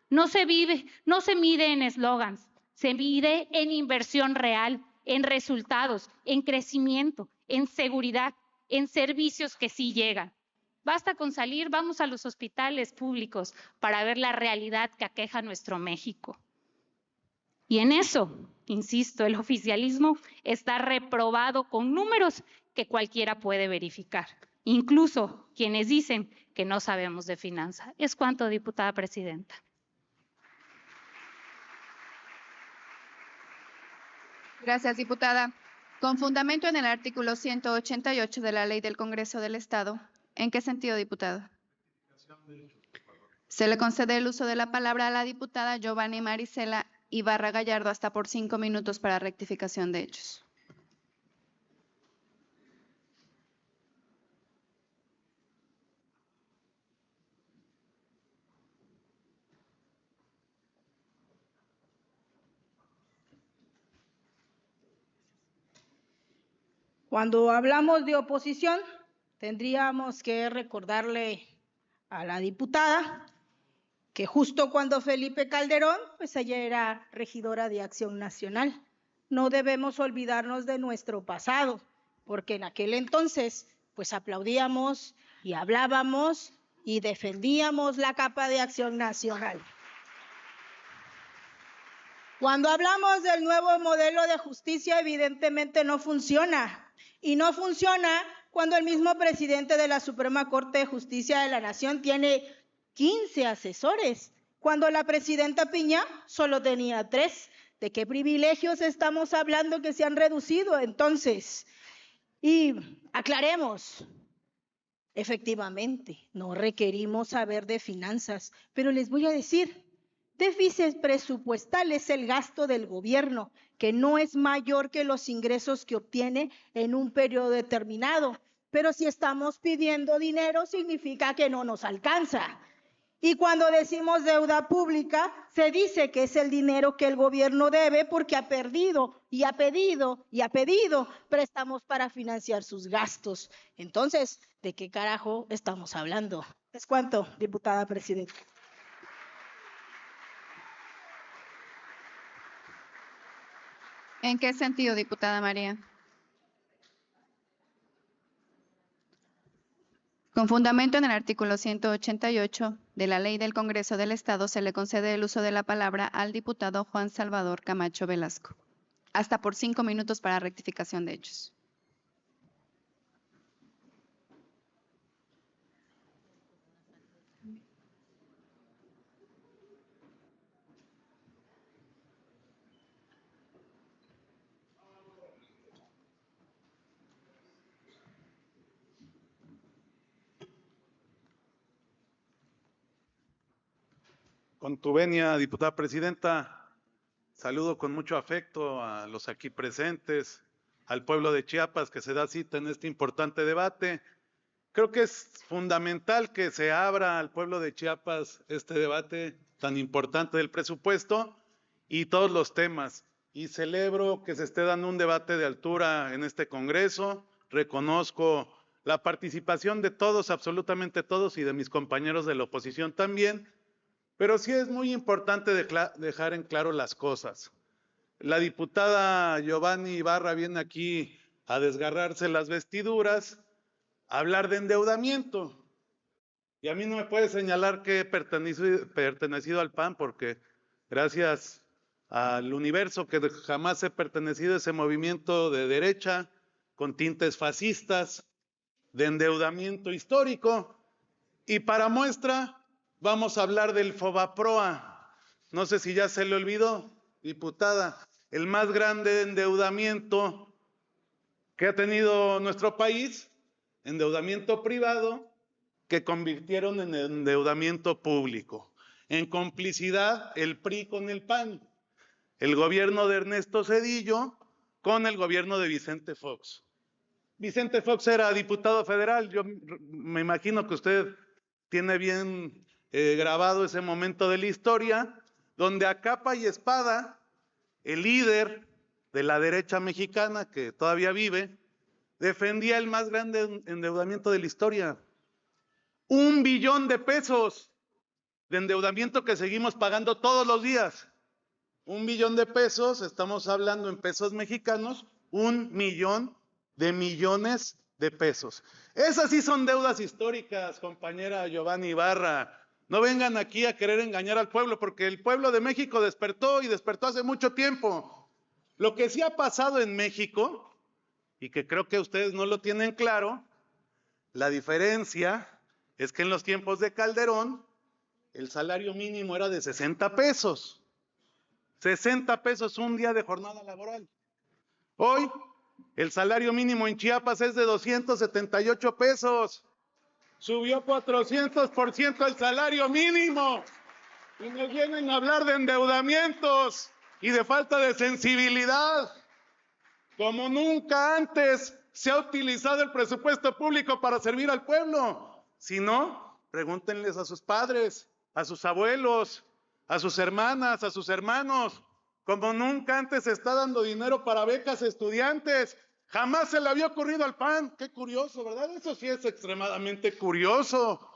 no se mide en eslogans, se mide en inversión real, en resultados, en crecimiento, en seguridad, en servicios que sí llegan. Basta con salir, vamos a los hospitales públicos para ver la realidad que aqueja a nuestro México. Y en eso, insisto, el oficialismo está reprobado con números que cualquiera puede verificar, incluso quienes dicen que no sabemos de finanzas. Es cuanto, diputada presidenta. Gracias, diputada. Con fundamento en el artículo 188 de la Ley del Congreso del Estado, ¿en qué sentido, diputada? Se le concede el uso de la palabra a la diputada Giovanni Marisela Ibarra Gallardo hasta por 5 minutos para rectificación de hechos. Cuando hablamos de oposición, tendríamos que recordarle a la diputada que justo cuando Felipe Calderón, pues ella era regidora de Acción Nacional. No debemos olvidarnos de nuestro pasado, porque en aquel entonces, pues aplaudíamos y hablábamos y defendíamos la capa de Acción Nacional. Cuando hablamos del nuevo modelo de justicia, evidentemente no funciona. Y no funciona cuando el mismo presidente de la Suprema Corte de Justicia de la Nación tiene 15 asesores, cuando la presidenta Piña solo tenía 3. ¿De qué privilegios estamos hablando que se han reducido entonces? Y aclaremos, efectivamente, no requerimos saber de finanzas, pero les voy a decir, déficit presupuestal es el gasto del gobierno, que no es mayor que los ingresos que obtiene en un periodo determinado. Pero si estamos pidiendo dinero, significa que no nos alcanza. Y cuando decimos deuda pública, se dice que es el dinero que el gobierno debe porque ha perdido y ha pedido y ha pedido préstamos para financiar sus gastos. Entonces, ¿de qué carajo estamos hablando? ¿Es cuánto, diputada presidenta? ¿En qué sentido, diputada María? Con fundamento en el artículo 188 de la Ley del Congreso del Estado, se le concede el uso de la palabra al diputado Juan Salvador Camacho Velasco. Hasta por 5 minutos para rectificación de hechos. Con tu venia, diputada presidenta, saludo con mucho afecto a los aquí presentes, al pueblo de Chiapas que se da cita en este importante debate. Creo que es fundamental que se abra al pueblo de Chiapas este debate tan importante del presupuesto y todos los temas. Y celebro que se esté dando un debate de altura en este Congreso. Reconozco la participación de todos, absolutamente todos, y de mis compañeros de la oposición también. Pero sí es muy importante dejar en claro las cosas. La diputada Giovanni Ibarra viene aquí a desgarrarse las vestiduras, a hablar de endeudamiento. Y a mí no me puede señalar que he pertenecido al PAN, porque gracias al universo que jamás he pertenecido a ese movimiento de derecha, con tintes fascistas, de endeudamiento histórico. Y para muestra, vamos a hablar del FOBAPROA. No sé si ya se le olvidó, diputada, el más grande endeudamiento que ha tenido nuestro país, endeudamiento privado, que convirtieron en endeudamiento público. En complicidad, el PRI con el PAN, el gobierno de Ernesto Zedillo con el gobierno de Vicente Fox. Vicente Fox era diputado federal, yo me imagino que usted tiene bien grabado ese momento de la historia, donde a capa y espada, el líder de la derecha mexicana, que todavía vive, defendía el más grande endeudamiento de la historia. 1 billón de pesos de endeudamiento que seguimos pagando todos los días. 1 billón de pesos, estamos hablando en pesos mexicanos, 1 millón de millones de pesos. Esas sí son deudas históricas, compañera Giovanni Ibarra. No vengan aquí a querer engañar al pueblo, porque el pueblo de México despertó y despertó hace mucho tiempo. Lo que sí ha pasado en México, y que creo que ustedes no lo tienen claro, la diferencia es que en los tiempos de Calderón, el salario mínimo era de 60 pesos. 60 pesos un día de jornada laboral. Hoy, el salario mínimo en Chiapas es de 278 pesos. Subió 400% el salario mínimo. Y nos vienen a hablar de endeudamientos y de falta de sensibilidad. Como nunca antes se ha utilizado el presupuesto público para servir al pueblo. Si no, pregúntenles a sus padres, a sus abuelos, a sus hermanas, a sus hermanos. Como nunca antes se está dando dinero para becas a estudiantes. Jamás se le había ocurrido al PAN. Qué curioso, ¿verdad? Eso sí es extremadamente curioso.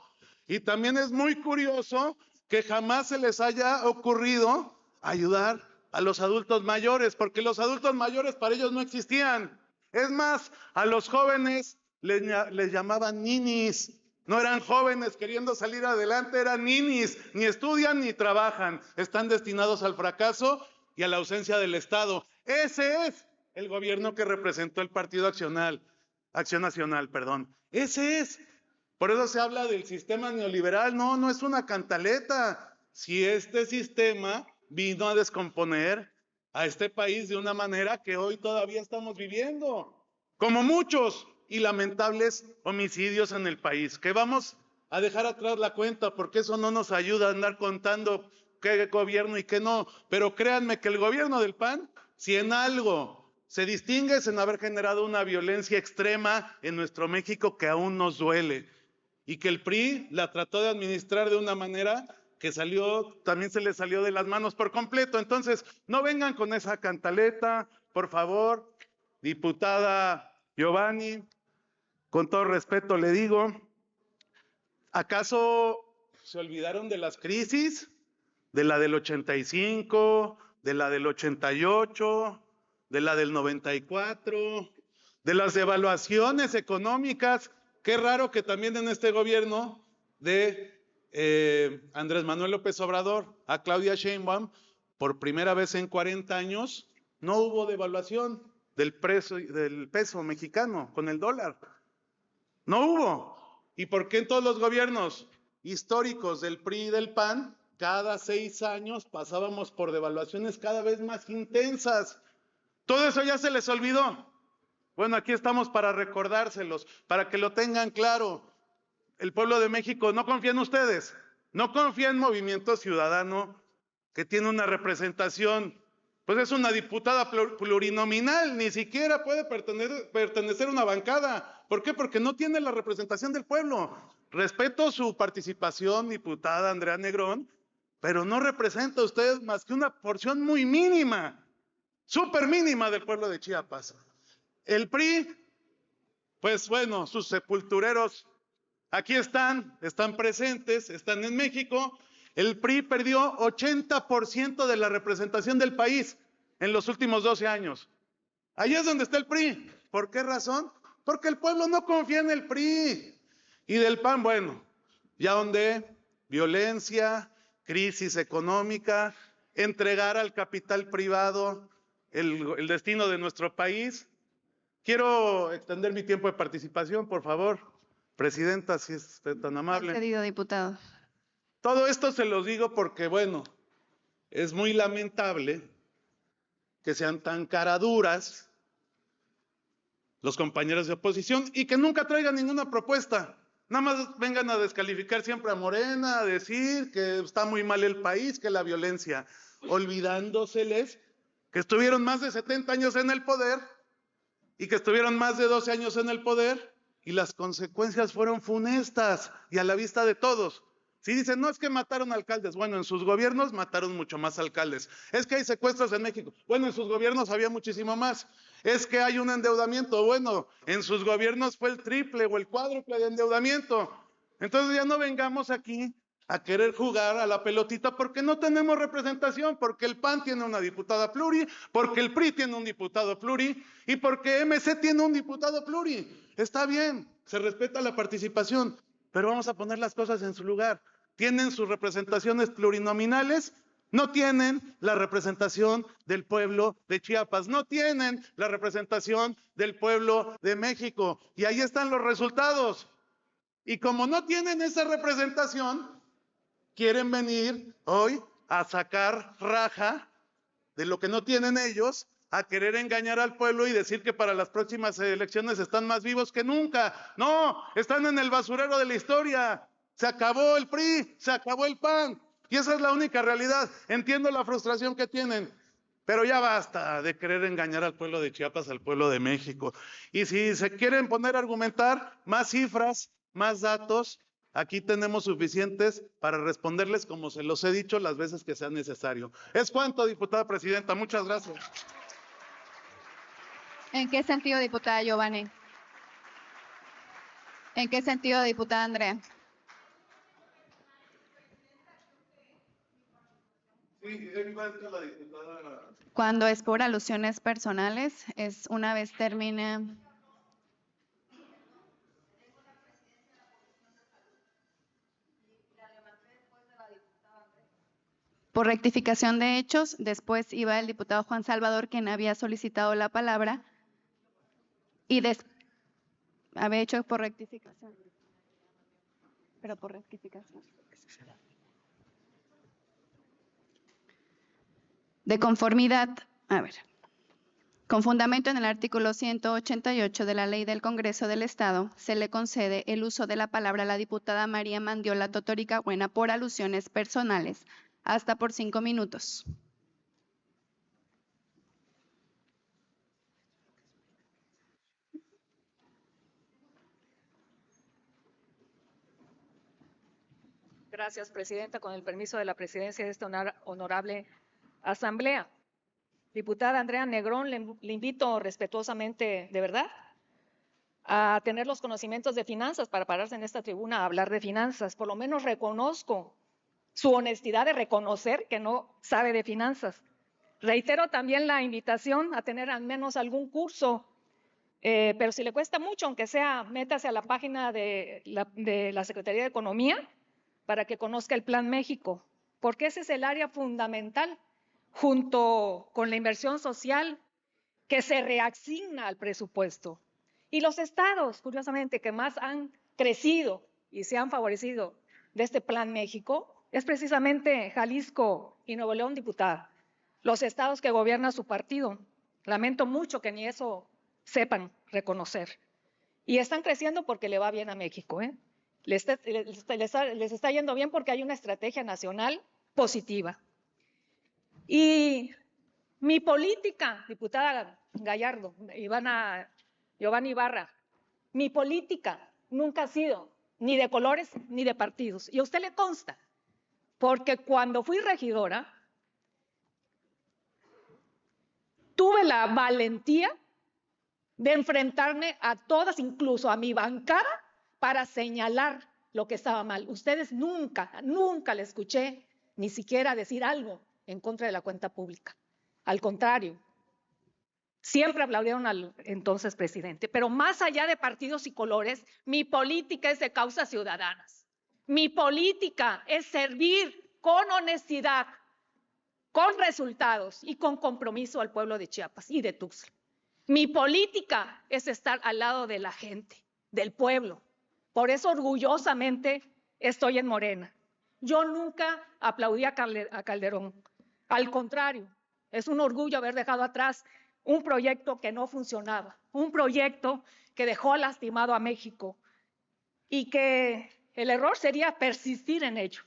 Y también es muy curioso que jamás se les haya ocurrido ayudar a los adultos mayores, porque los adultos mayores para ellos no existían. Es más, a los jóvenes les llamaban ninis. No eran jóvenes queriendo salir adelante, eran ninis. Ni estudian ni trabajan. Están destinados al fracaso y a la ausencia del Estado. Ese es el gobierno que representó el Partido Acción Nacional. Ese es. Por eso se habla del sistema neoliberal. No, no es una cantaleta. Si este sistema vino a descomponer a este país de una manera que hoy todavía estamos viviendo, como muchos y lamentables homicidios en el país, que vamos a dejar atrás la cuenta porque eso no nos ayuda a andar contando qué gobierno y qué no, pero créanme que el gobierno del PAN, si en algo se distingue es en haber generado una violencia extrema en nuestro México que aún nos duele, y que el PRI la trató de administrar de una manera que también se le salió de las manos por completo. Entonces, no vengan con esa cantaleta, por favor, diputada Giovanni, con todo respeto le digo, ¿acaso se olvidaron de las crisis? De la del 85, de la del 88, de la del 94, de las devaluaciones económicas. Qué raro que también en este gobierno de Andrés Manuel López Obrador a Claudia Sheinbaum, por primera vez en 40 años, no hubo devaluación del peso mexicano con el dólar. No hubo. ¿Y por qué en todos los gobiernos históricos del PRI y del PAN, cada 6 años pasábamos por devaluaciones cada vez más intensas? Todo eso ya se les olvidó. Bueno, aquí estamos para recordárselos, para que lo tengan claro. El pueblo de México no confía en ustedes, no confía en Movimiento Ciudadano, que tiene una representación, pues es una diputada plurinominal, ni siquiera puede pertenecer a una bancada. ¿Por qué? Porque no tiene la representación del pueblo. Respeto su participación, diputada Andrea Negrón, pero no representa usted más que una porción muy mínima, súper mínima del pueblo de Chiapas. El PRI, pues bueno, sus sepultureros aquí están presentes, están en México. El PRI perdió 80% de la representación del país en los últimos 12 años. Ahí es donde está el PRI. ¿Por qué razón? Porque el pueblo no confía en el PRI. Y del PAN, bueno, ya donde violencia, crisis económica, entregar al capital privado el destino de nuestro país. Quiero extender mi tiempo de participación, por favor. Presidenta, si es usted tan amable. Concedido, diputado. Todo esto se los digo porque, bueno, es muy lamentable que sean tan caraduras los compañeros de oposición y que nunca traigan ninguna propuesta. Nada más vengan a descalificar siempre a Morena, a decir que está muy mal el país, que la violencia, olvidándoseles que estuvieron más de 70 años en el poder y que estuvieron más de 12 años en el poder y las consecuencias fueron funestas y a la vista de todos. Si dicen, no, es que mataron alcaldes. Bueno, en sus gobiernos mataron mucho más alcaldes. Es que hay secuestros en México. Bueno, en sus gobiernos había muchísimo más. Es que hay un endeudamiento. Bueno, en sus gobiernos fue el triple o el cuádruple de endeudamiento. Entonces ya no vengamos aquí a querer jugar a la pelotita porque no tenemos representación, porque el PAN tiene una diputada pluri, porque el PRI tiene un diputado pluri y porque MC tiene un diputado pluri. Está bien, se respeta la participación, pero vamos a poner las cosas en su lugar. Tienen sus representaciones plurinominales, no tienen la representación del pueblo de Chiapas, no tienen la representación del pueblo de México y ahí están los resultados. Y como no tienen esa representación, quieren venir hoy a sacar raja de lo que no tienen ellos, a querer engañar al pueblo y decir que para las próximas elecciones están más vivos que nunca. No, están en el basurero de la historia. Se acabó el PRI, se acabó el PAN. Y esa es la única realidad. Entiendo la frustración que tienen, pero ya basta de querer engañar al pueblo de Chiapas, al pueblo de México. Y si se quieren poner a argumentar más cifras, más datos, aquí tenemos suficientes para responderles, como se los he dicho, las veces que sea necesario. Es cuanto, diputada presidenta. Muchas gracias. ¿En qué sentido, diputada Giovanni? ¿En qué sentido, diputada Andrea? Sí, encuentra la diputada. Cuando es por alusiones personales, es una vez termine. Por rectificación de hechos, después iba el diputado Juan Salvador, quien había solicitado la palabra, y había hecho por rectificación. Pero por rectificación. De conformidad, con fundamento en el artículo 188 de la Ley del Congreso del Estado, se le concede el uso de la palabra a la diputada María Mandiola Totórica Buena por alusiones personales, hasta por 5 minutos. Gracias, presidenta. Con el permiso de la presidencia de esta honorable asamblea. Diputada Andrea Negrón, le invito respetuosamente, de verdad, a tener los conocimientos de finanzas para pararse en esta tribuna a hablar de finanzas. Por lo menos reconozco su honestidad de reconocer que no sabe de finanzas. Reitero también la invitación a tener al menos algún curso, pero si le cuesta mucho, aunque sea, métase a la página de la Secretaría de Economía para que conozca el Plan México, porque ese es el área fundamental, junto con la inversión social, que se reasigna al presupuesto. Y los estados, curiosamente, que más han crecido y se han favorecido de este Plan México, es precisamente Jalisco y Nuevo León, diputada. Los estados que gobierna su partido. Lamento mucho que ni eso sepan reconocer. Y están creciendo porque le va bien a México, ¿eh? Les está yendo bien porque hay una estrategia nacional positiva. Y mi política, diputada Gallardo, Giovanni Ibarra, mi política nunca ha sido ni de colores ni de partidos. Y a usted le consta, porque cuando fui regidora, tuve la valentía de enfrentarme a todas, incluso a mi bancada, para señalar lo que estaba mal. Ustedes nunca le escuché ni siquiera decir algo en contra de la cuenta pública. Al contrario, siempre aplaudieron al entonces presidente. Pero más allá de partidos y colores, mi política es de causas ciudadanas. Mi política es servir con honestidad, con resultados y con compromiso al pueblo de Chiapas y de Tuxtla. Mi política es estar al lado de la gente, del pueblo, Por eso orgullosamente estoy en Morena. Yo nunca aplaudí a Calderón. Al contrario, es un orgullo haber dejado atrás un proyecto que no funcionaba, un proyecto que dejó lastimado a México y que el error sería persistir en ello,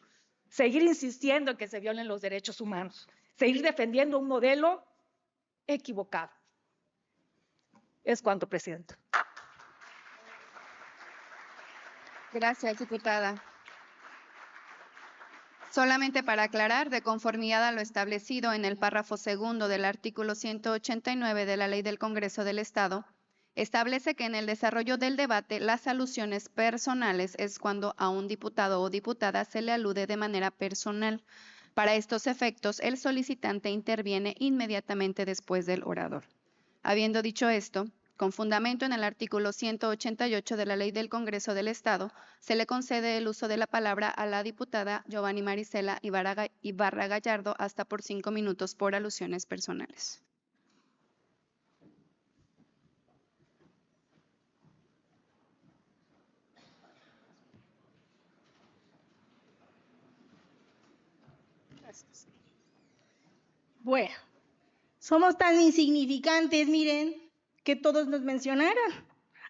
seguir insistiendo en que se violen los derechos humanos, seguir defendiendo un modelo equivocado. Es cuanto, Presidenta. Gracias, diputada. Solamente para aclarar, de conformidad a lo establecido en el párrafo segundo del artículo 189 de la Ley del Congreso del Estado, establece que en el desarrollo del debate las alusiones personales es cuando a un diputado o diputada se le alude de manera personal. Para estos efectos, el solicitante interviene inmediatamente después del orador. Habiendo dicho esto, con fundamento en el artículo 188 de la Ley del Congreso del Estado, se le concede el uso de la palabra a la diputada Giovanni Marisela Ibarra Gallardo hasta por 5 minutos por alusiones personales. Bueno, somos tan insignificantes, miren, que todos nos mencionaron.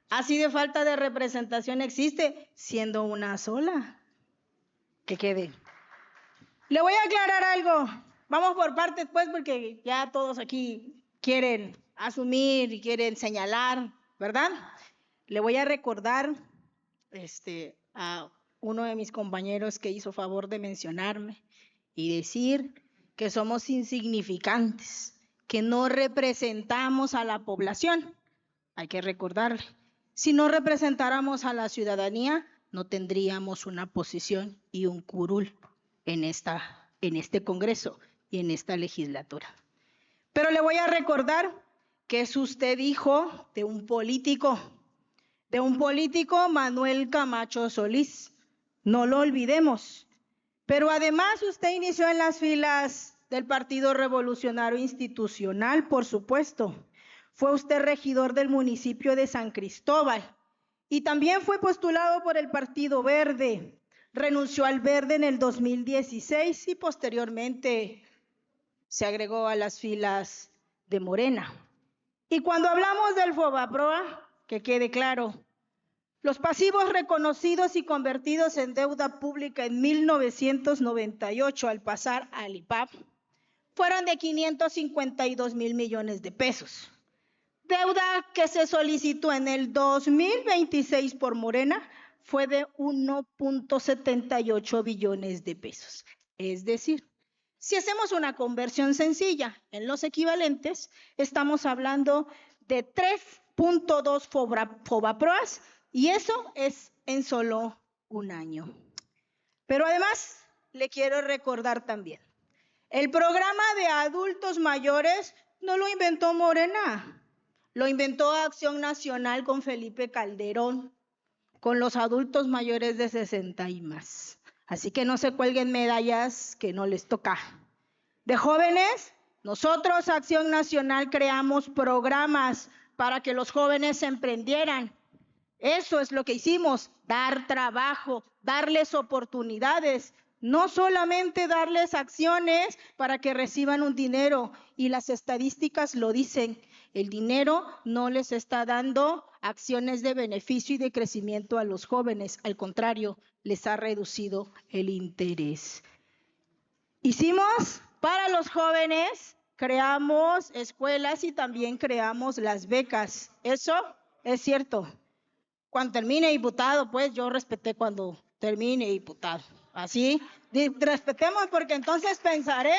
Así de falta de representación existe, siendo una sola. Que quede. Le voy a aclarar algo. Vamos por partes, pues, porque ya todos aquí quieren asumir y quieren señalar, ¿verdad? Le voy a recordar a uno de mis compañeros que hizo favor de mencionarme y decir que somos insignificantes, que no representamos a la población. Hay que recordarle, si no representáramos a la ciudadanía, no tendríamos una posición y un curul en este Congreso y en esta legislatura. Pero le voy a recordar que es usted hijo de un político, Manuel Camacho Solís. No lo olvidemos. Pero además usted inició en las filas del Partido Revolucionario Institucional, por supuesto. Fue usted regidor del municipio de San Cristóbal y también fue postulado por el Partido Verde. Renunció al Verde en el 2016 y posteriormente se agregó a las filas de Morena. Y cuando hablamos del FOBAPROA, que quede claro, los pasivos reconocidos y convertidos en deuda pública en 1998 al pasar al IPAP fueron de 552 mil millones de pesos. Deuda que se solicitó en el 2026 por Morena fue de 1.78 billones de pesos. Es decir, si hacemos una conversión sencilla en los equivalentes, estamos hablando de 3.2 FOBAPROAS y eso es en solo un año. Pero además, le quiero recordar también, el programa de adultos mayores no lo inventó Morena. Lo inventó Acción Nacional con Felipe Calderón, con los adultos mayores de 60 y más. Así que no se cuelguen medallas que no les toca. De jóvenes, nosotros, Acción Nacional, creamos programas para que los jóvenes se emprendieran. Eso es lo que hicimos, dar trabajo, darles oportunidades, no solamente darles acciones para que reciban un dinero. Y las estadísticas lo dicen. El dinero no les está dando acciones de beneficio y de crecimiento a los jóvenes. Al contrario, les ha reducido el interés. Hicimos para los jóvenes, creamos escuelas y también creamos las becas. Eso es cierto. Cuando termine diputado, pues yo respeté cuando termine diputado. Así, respetemos porque entonces pensaré.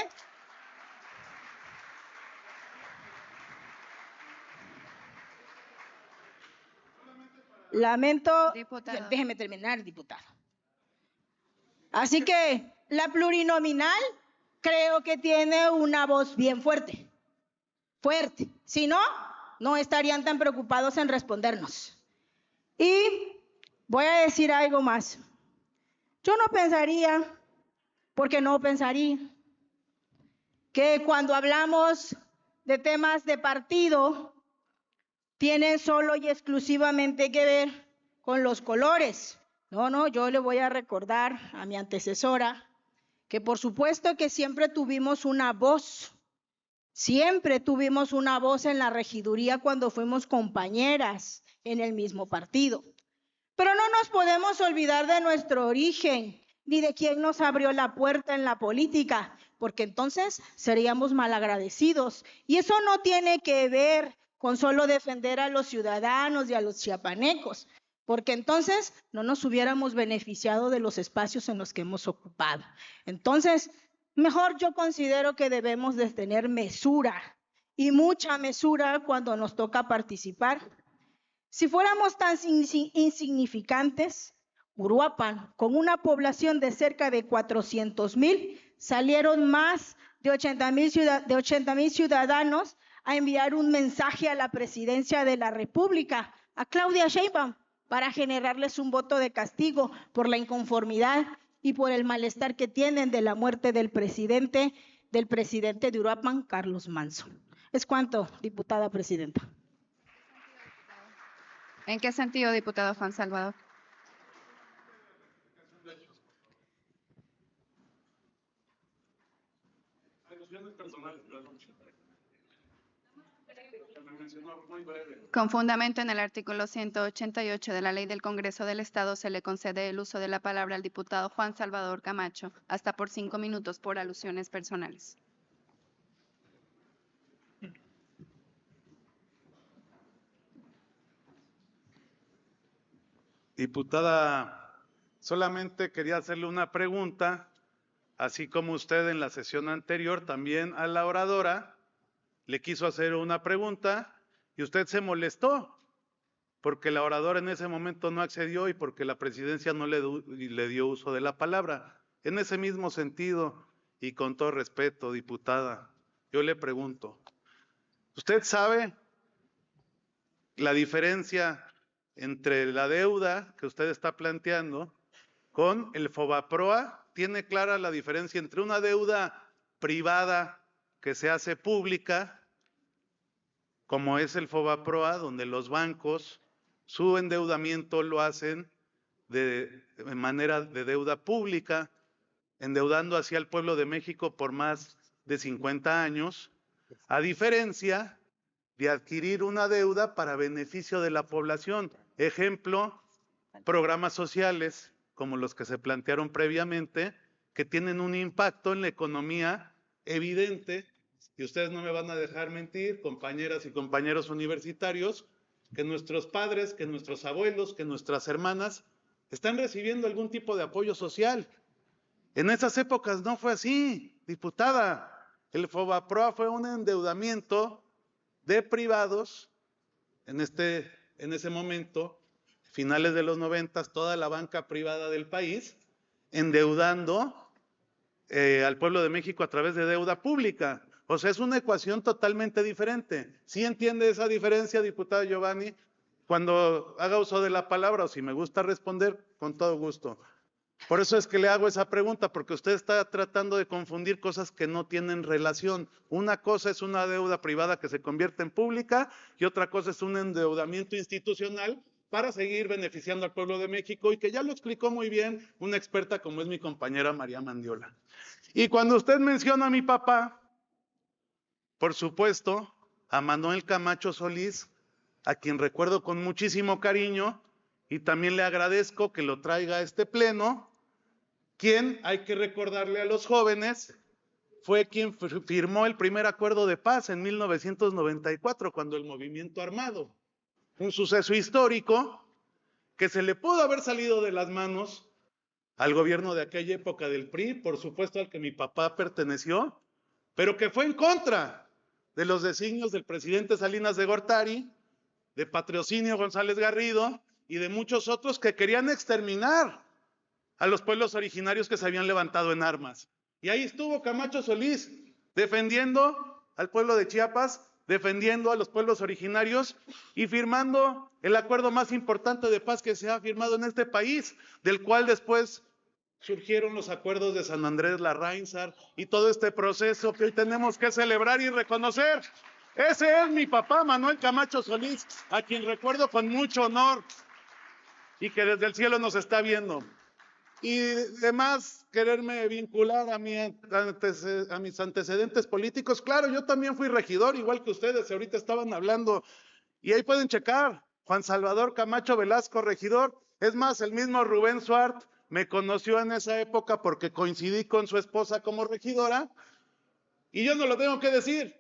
Lamento, Diputado. déjeme terminar, diputado. Así que la plurinominal creo que tiene una voz bien fuerte. Fuerte. Si no, no estarían tan preocupados en respondernos. Y voy a decir algo más. Yo no pensaría, porque no pensaría, que cuando hablamos de temas de partido, tienen solo y exclusivamente que ver con los colores. No, yo le voy a recordar a mi antecesora que por supuesto que siempre tuvimos una voz en la regiduría cuando fuimos compañeras en el mismo partido. Pero no nos podemos olvidar de nuestro origen, ni de quién nos abrió la puerta en la política, porque entonces seríamos malagradecidos. Y eso no tiene que ver con solo defender a los ciudadanos y a los chiapanecos, porque entonces no nos hubiéramos beneficiado de los espacios en los que hemos ocupado. Entonces, mejor yo considero que debemos de tener mesura, y mucha mesura cuando nos toca participar. Si fuéramos tan insignificantes, Uruapan, con una población de cerca de 400,000, salieron más de 80,000 ciudadanos a enviar un mensaje a la presidencia de la República, a Claudia Sheinbaum, para generarles un voto de castigo por la inconformidad y por el malestar que tienen de la muerte del presidente de Uruapan, Carlos Manzo. Es cuanto, diputada presidenta. ¿En qué sentido, diputado Juan Salvador? Con fundamento en el artículo 188 de la Ley del Congreso del Estado, se le concede el uso de la palabra al diputado Juan Salvador Camacho, hasta por 5 minutos por alusiones personales. Diputada, solamente quería hacerle una pregunta, así como usted en la sesión anterior también a la oradora le quiso hacer una pregunta y usted se molestó porque la oradora en ese momento no accedió y porque la presidencia no le dio uso de la palabra. En ese mismo sentido y con todo respeto, diputada, yo le pregunto, ¿usted sabe la diferencia entre la deuda que usted está planteando con el FOBAPROA? ¿Tiene clara la diferencia entre una deuda privada que se hace pública, como es el FOBAPROA, donde los bancos su endeudamiento lo hacen de manera de deuda pública, endeudando así al pueblo de México por más de 50 años, a diferencia de adquirir una deuda para beneficio de la población? Ejemplo, programas sociales como los que se plantearon previamente, que tienen un impacto en la economía evidente, y ustedes no me van a dejar mentir, compañeras y compañeros universitarios, que nuestros padres, que nuestros abuelos, que nuestras hermanas están recibiendo algún tipo de apoyo social. En esas épocas no fue así, diputada. El FOBAPROA fue un endeudamiento de privados, en ese momento, finales de los 90, toda la banca privada del país, endeudando al pueblo de México a través de deuda pública. O sea, es una ecuación totalmente diferente. ¿Sí entiende esa diferencia, diputado Giovanni? Cuando haga uso de la palabra, o si me gusta responder, con todo gusto. Por eso es que le hago esa pregunta, porque usted está tratando de confundir cosas que no tienen relación. Una cosa es una deuda privada que se convierte en pública y otra cosa es un endeudamiento institucional para seguir beneficiando al pueblo de México, y que ya lo explicó muy bien una experta como es mi compañera María Mandiola. Y cuando usted menciona a mi papá, por supuesto, a Manuel Camacho Solís, a quien recuerdo con muchísimo cariño, y también le agradezco que lo traiga a este pleno, quien, hay que recordarle a los jóvenes, fue quien firmó el primer acuerdo de paz en 1994, cuando el movimiento armado, un suceso histórico que se le pudo haber salido de las manos al gobierno de aquella época del PRI, por supuesto al que mi papá perteneció, pero que fue en contra de los designios del presidente Salinas de Gortari, de Patrocinio González Garrido y de muchos otros que querían exterminar a los pueblos originarios que se habían levantado en armas. Y ahí estuvo Camacho Solís defendiendo al pueblo de Chiapas, defendiendo a los pueblos originarios y firmando el acuerdo más importante de paz que se ha firmado en este país, del cual después surgieron los acuerdos de San Andrés Larráinzar y todo este proceso que hoy tenemos que celebrar y reconocer. Ese es mi papá, Manuel Camacho Solís, a quien recuerdo con mucho honor. y que desde el cielo nos está viendo. Y además quererme vincular a mis antecedentes políticos. Claro, yo también fui regidor, igual que ustedes, ahorita estaban hablando, y ahí pueden checar, Juan Salvador Camacho Velasco, regidor. Es más, el mismo Rubén Suart me conoció en esa época porque coincidí con su esposa como regidora, y yo no lo tengo que decir,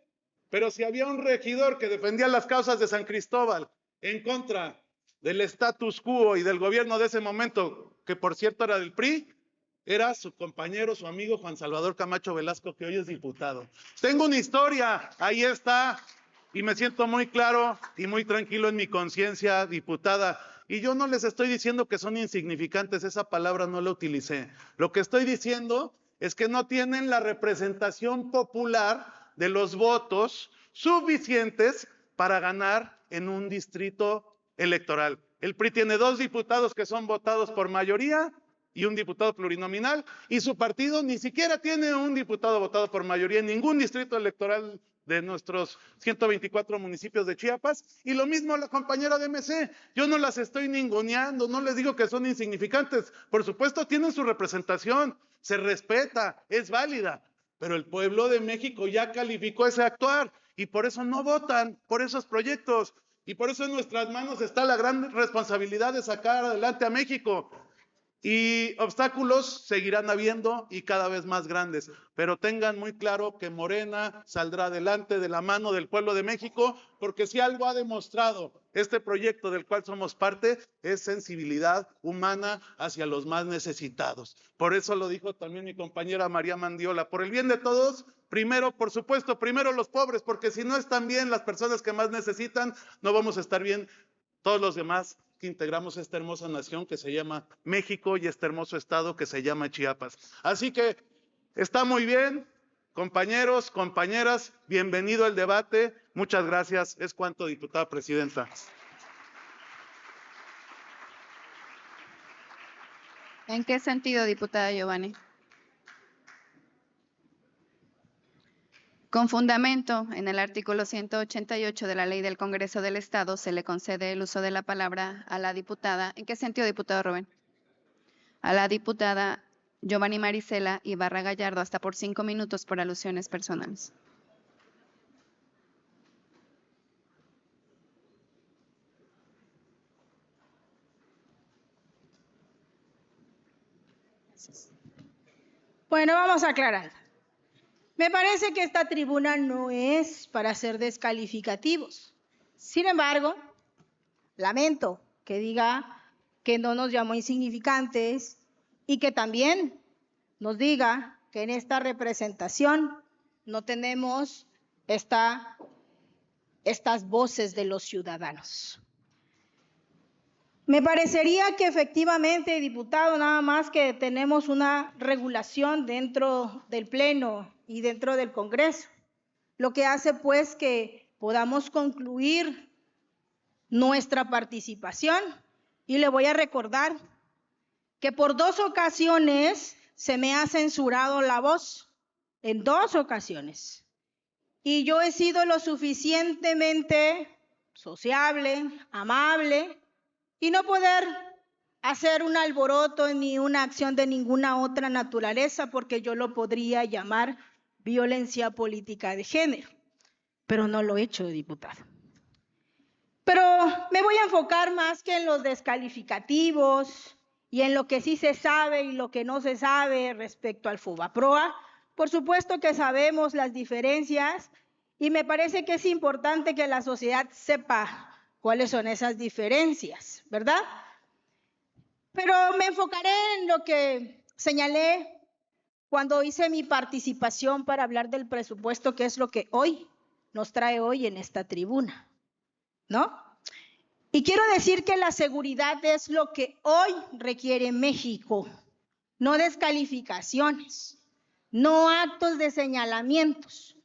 pero si había un regidor que defendía las causas de San Cristóbal en contra del status quo y del gobierno de ese momento, que por cierto era del PRI, era su compañero, su amigo Juan Salvador Camacho Velasco, que hoy es diputado. Tengo una historia, ahí está, y me siento muy claro y muy tranquilo en mi conciencia, diputada. Y yo no les estoy diciendo que son insignificantes, esa palabra no la utilicé. Lo que estoy diciendo es que no tienen la representación popular de los votos suficientes para ganar en un distrito electoral. El PRI tiene 2 diputados que son votados por mayoría y un diputado plurinominal, y su partido ni siquiera tiene un diputado votado por mayoría en ningún distrito electoral de nuestros 124 municipios de Chiapas, y lo mismo la compañera de MC. Yo no las estoy ninguneando, no les digo que son insignificantes, por supuesto tienen su representación, se respeta, es válida, pero el pueblo de México ya calificó ese actuar, y por eso no votan por esos proyectos, y por eso en nuestras manos está la gran responsabilidad de sacar adelante a México. Y obstáculos seguirán habiendo y cada vez más grandes, pero tengan muy claro que Morena saldrá adelante de la mano del pueblo de México, porque si algo ha demostrado este proyecto del cual somos parte, es sensibilidad humana hacia los más necesitados. Por eso lo dijo también mi compañera María Mandiola, por el bien de todos, primero, por supuesto, primero los pobres, porque si no están bien las personas que más necesitan, no vamos a estar bien todos los demás que integramos esta hermosa nación que se llama México y este hermoso estado que se llama Chiapas. Así que está muy bien, compañeros, compañeras, bienvenido al debate. Muchas gracias. Es cuanto, diputada presidenta. ¿En qué sentido, diputada Giovanni? Con fundamento en el artículo 188 de la Ley del Congreso del Estado, se le concede el uso de la palabra a la diputada. ¿En qué sentido, diputado Rubén? A la diputada Giovanni Marisela Ibarra Gallardo, hasta por 5 minutos por alusiones personales. Bueno, vamos a aclarar. Me parece que esta tribuna no es para ser descalificativos. Sin embargo, lamento que diga que no nos llamó insignificantes y que también nos diga que en esta representación no tenemos estas voces de los ciudadanos. Me parecería que efectivamente, diputado, nada más que tenemos una regulación dentro del Pleno y dentro del Congreso, lo que hace pues que podamos concluir nuestra participación. Y le voy a recordar que por 2 ocasiones se me ha censurado la voz, en 2 ocasiones. Y yo he sido lo suficientemente sociable, amable, y no poder hacer un alboroto ni una acción de ninguna otra naturaleza, porque yo lo podría llamar violencia política de género, pero no lo he hecho, diputado. Pero me voy a enfocar más que en los descalificativos y en lo que sí se sabe y lo que no se sabe respecto al FOBAPROA. Por supuesto que sabemos las diferencias y me parece que es importante que la sociedad sepa cuáles son esas diferencias, ¿verdad? Pero me enfocaré en lo que señalé cuando hice mi participación para hablar del presupuesto, que es lo que hoy nos trae hoy en esta tribuna, ¿no? Y quiero decir que la seguridad es lo que hoy requiere México, no descalificaciones, no actos de señalamientos.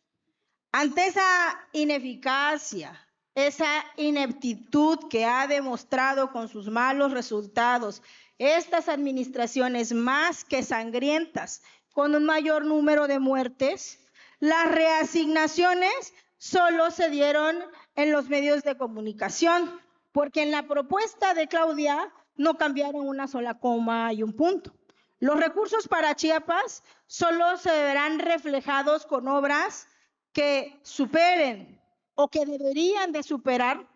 Ante esa ineficacia, esa ineptitud que ha demostrado con sus malos resultados estas administraciones más que sangrientas, con un mayor número de muertes, las reasignaciones solo se dieron en los medios de comunicación, porque en la propuesta de Claudia no cambiaron una sola coma y un punto. Los recursos para Chiapas solo se verán reflejados con obras que superen o que deberían de superar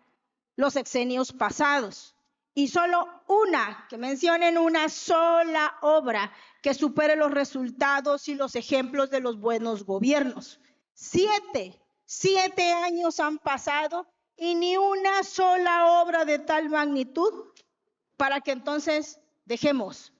los sexenios pasados. Y solo que mencionen una sola obra que supere los resultados y los ejemplos de los buenos gobiernos. 7 años han pasado y ni una sola obra de tal magnitud para que entonces dejemos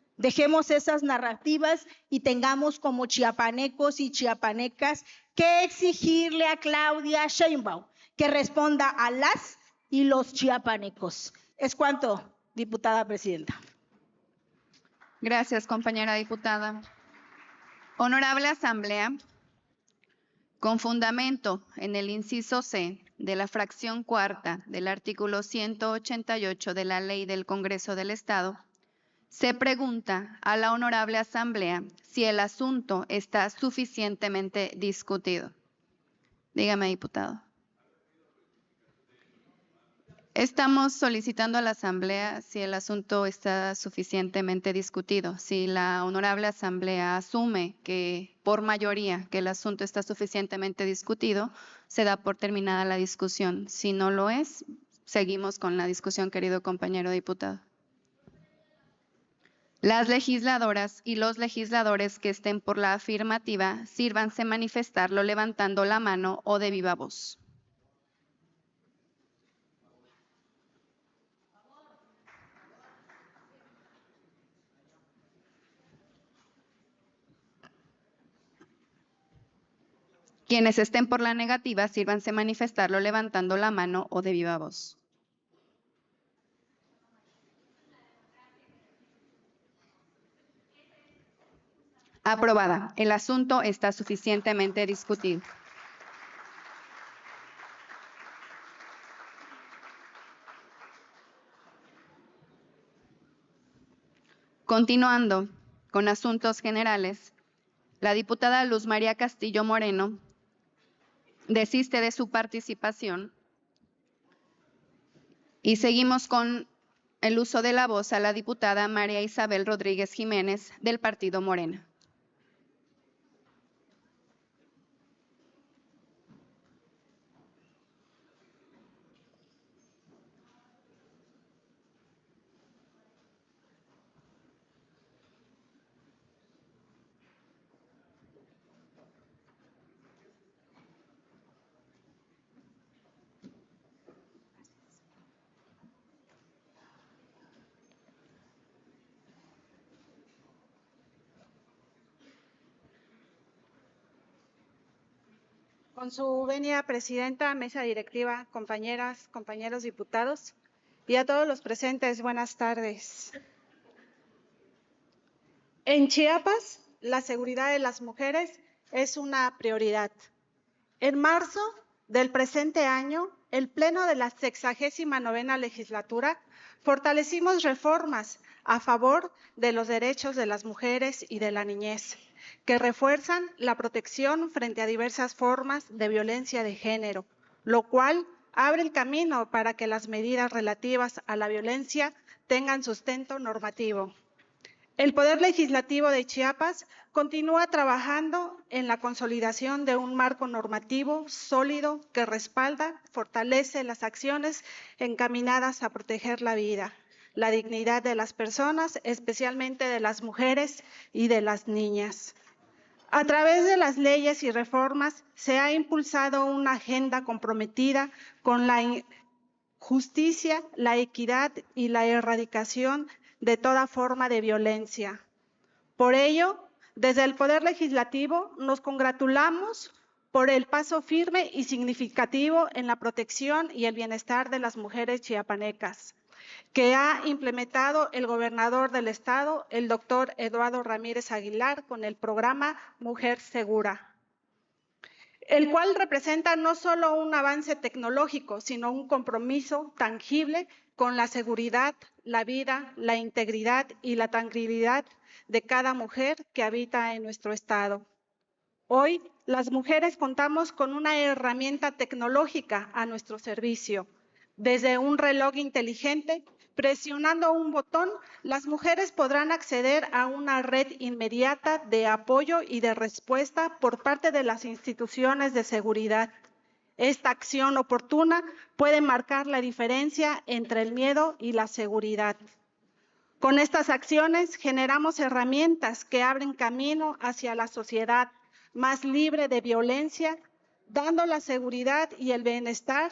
esas narrativas y tengamos como chiapanecos y chiapanecas que exigirle a Claudia Sheinbaum que responda a las y los chiapanecos. Es cuanto, diputada presidenta. Gracias, compañera diputada. Honorable Asamblea, con fundamento en el inciso C de la fracción cuarta del artículo 188 de la Ley del Congreso del Estado, se pregunta a la Honorable Asamblea si el asunto está suficientemente discutido. Dígame, diputado. Estamos solicitando a la Asamblea si el asunto está suficientemente discutido. Si la Honorable Asamblea asume que por mayoría que el asunto está suficientemente discutido, se da por terminada la discusión. Si no lo es, seguimos con la discusión, querido compañero diputado. Las legisladoras y los legisladores que estén por la afirmativa, sírvanse manifestarlo levantando la mano o de viva voz. Quienes estén por la negativa, sírvanse manifestarlo levantando la mano o de viva voz. Aprobada. El asunto está suficientemente discutido. Continuando con asuntos generales, la diputada Luz María Castillo Moreno desiste de su participación y seguimos con el uso de la voz a la diputada María Isabel Rodríguez Jiménez del Partido Morena. Con su venia, presidenta, mesa directiva, compañeras, compañeros diputados y a todos los presentes, buenas tardes. En Chiapas, la seguridad de las mujeres es una prioridad. En marzo del presente año, el Pleno de la 69ª legislatura fortalecimos reformas a favor de los derechos de las mujeres y de la niñez, que refuerzan la protección frente a diversas formas de violencia de género, lo cual abre el camino para que las medidas relativas a la violencia tengan sustento normativo. El Poder Legislativo de Chiapas continúa trabajando en la consolidación de un marco normativo sólido que respalda, fortalece las acciones encaminadas a proteger la vida, la dignidad de las personas, especialmente de las mujeres y de las niñas. A través de las leyes y reformas se ha impulsado una agenda comprometida con la justicia, la equidad y la erradicación de toda forma de violencia. Por ello, desde el Poder Legislativo nos congratulamos por el paso firme y significativo en la protección y el bienestar de las mujeres chiapanecas, que ha implementado el gobernador del estado, el doctor Eduardo Ramírez Aguilar, con el programa Mujer Segura, el cual representa no solo un avance tecnológico, sino un compromiso tangible con la seguridad, la vida, la integridad y la tranquilidad de cada mujer que habita en nuestro estado. Hoy, las mujeres contamos con una herramienta tecnológica a nuestro servicio, desde un reloj inteligente Presionando un botón, las mujeres podrán acceder a una red inmediata de apoyo y de respuesta por parte de las instituciones de seguridad. Esta acción oportuna puede marcar la diferencia entre el miedo y la seguridad. Con estas acciones generamos herramientas que abren camino hacia la sociedad más libre de violencia, dando la seguridad y el bienestar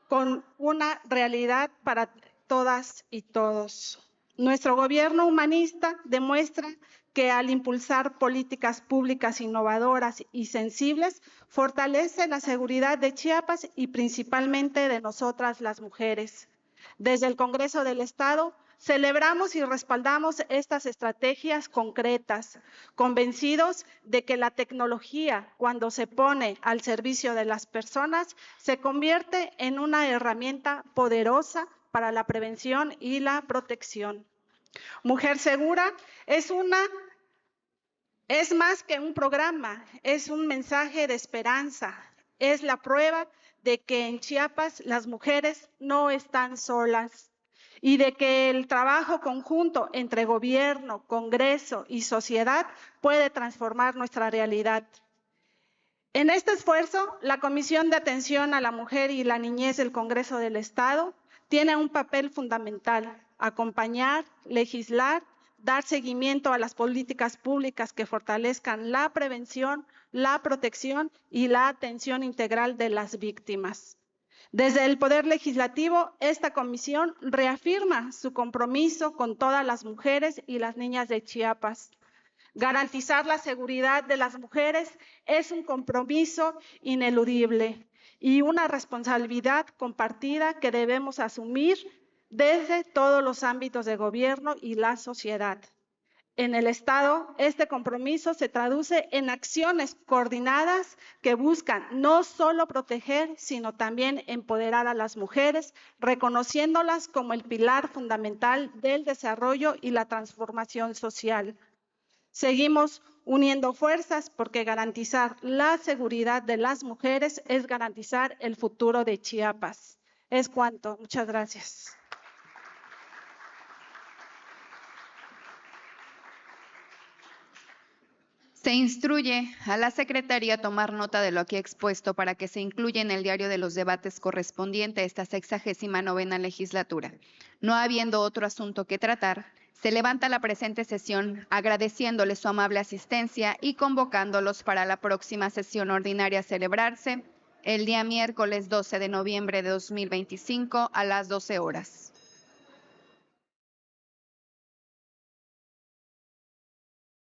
con una realidad para todas y todos. Nuestro gobierno humanista demuestra que al impulsar políticas públicas innovadoras y sensibles, fortalece la seguridad de Chiapas y principalmente de nosotras las mujeres. Desde el Congreso del Estado, celebramos y respaldamos estas estrategias concretas, convencidos de que la tecnología, cuando se pone al servicio de las personas, se convierte en una herramienta poderosa para la prevención y la protección. Mujer Segura es más que un programa, es un mensaje de esperanza, es la prueba de que en Chiapas las mujeres no están solas y de que el trabajo conjunto entre gobierno, Congreso y sociedad puede transformar nuestra realidad. En este esfuerzo, la Comisión de Atención a la Mujer y la Niñez del Congreso del Estado tiene un papel fundamental: acompañar, legislar, dar seguimiento a las políticas públicas que fortalezcan la prevención, la protección y la atención integral de las víctimas. Desde el Poder Legislativo, esta comisión reafirma su compromiso con todas las mujeres y las niñas de Chiapas. Garantizar la seguridad de las mujeres es un compromiso ineludible y una responsabilidad compartida que debemos asumir desde todos los ámbitos de gobierno y la sociedad. En el Estado, este compromiso se traduce en acciones coordinadas que buscan no solo proteger, sino también empoderar a las mujeres, reconociéndolas como el pilar fundamental del desarrollo y la transformación social. Seguimos uniendo fuerzas porque garantizar la seguridad de las mujeres es garantizar el futuro de Chiapas. Es cuanto. Muchas gracias. Se instruye a la Secretaría a tomar nota de lo aquí expuesto para que se incluya en el diario de los debates correspondiente a esta 69ª legislatura. No habiendo otro asunto que tratar, se levanta la presente sesión agradeciéndoles su amable asistencia y convocándolos para la próxima sesión ordinaria a celebrarse el día miércoles 12 de noviembre de 2025 a las 12 horas.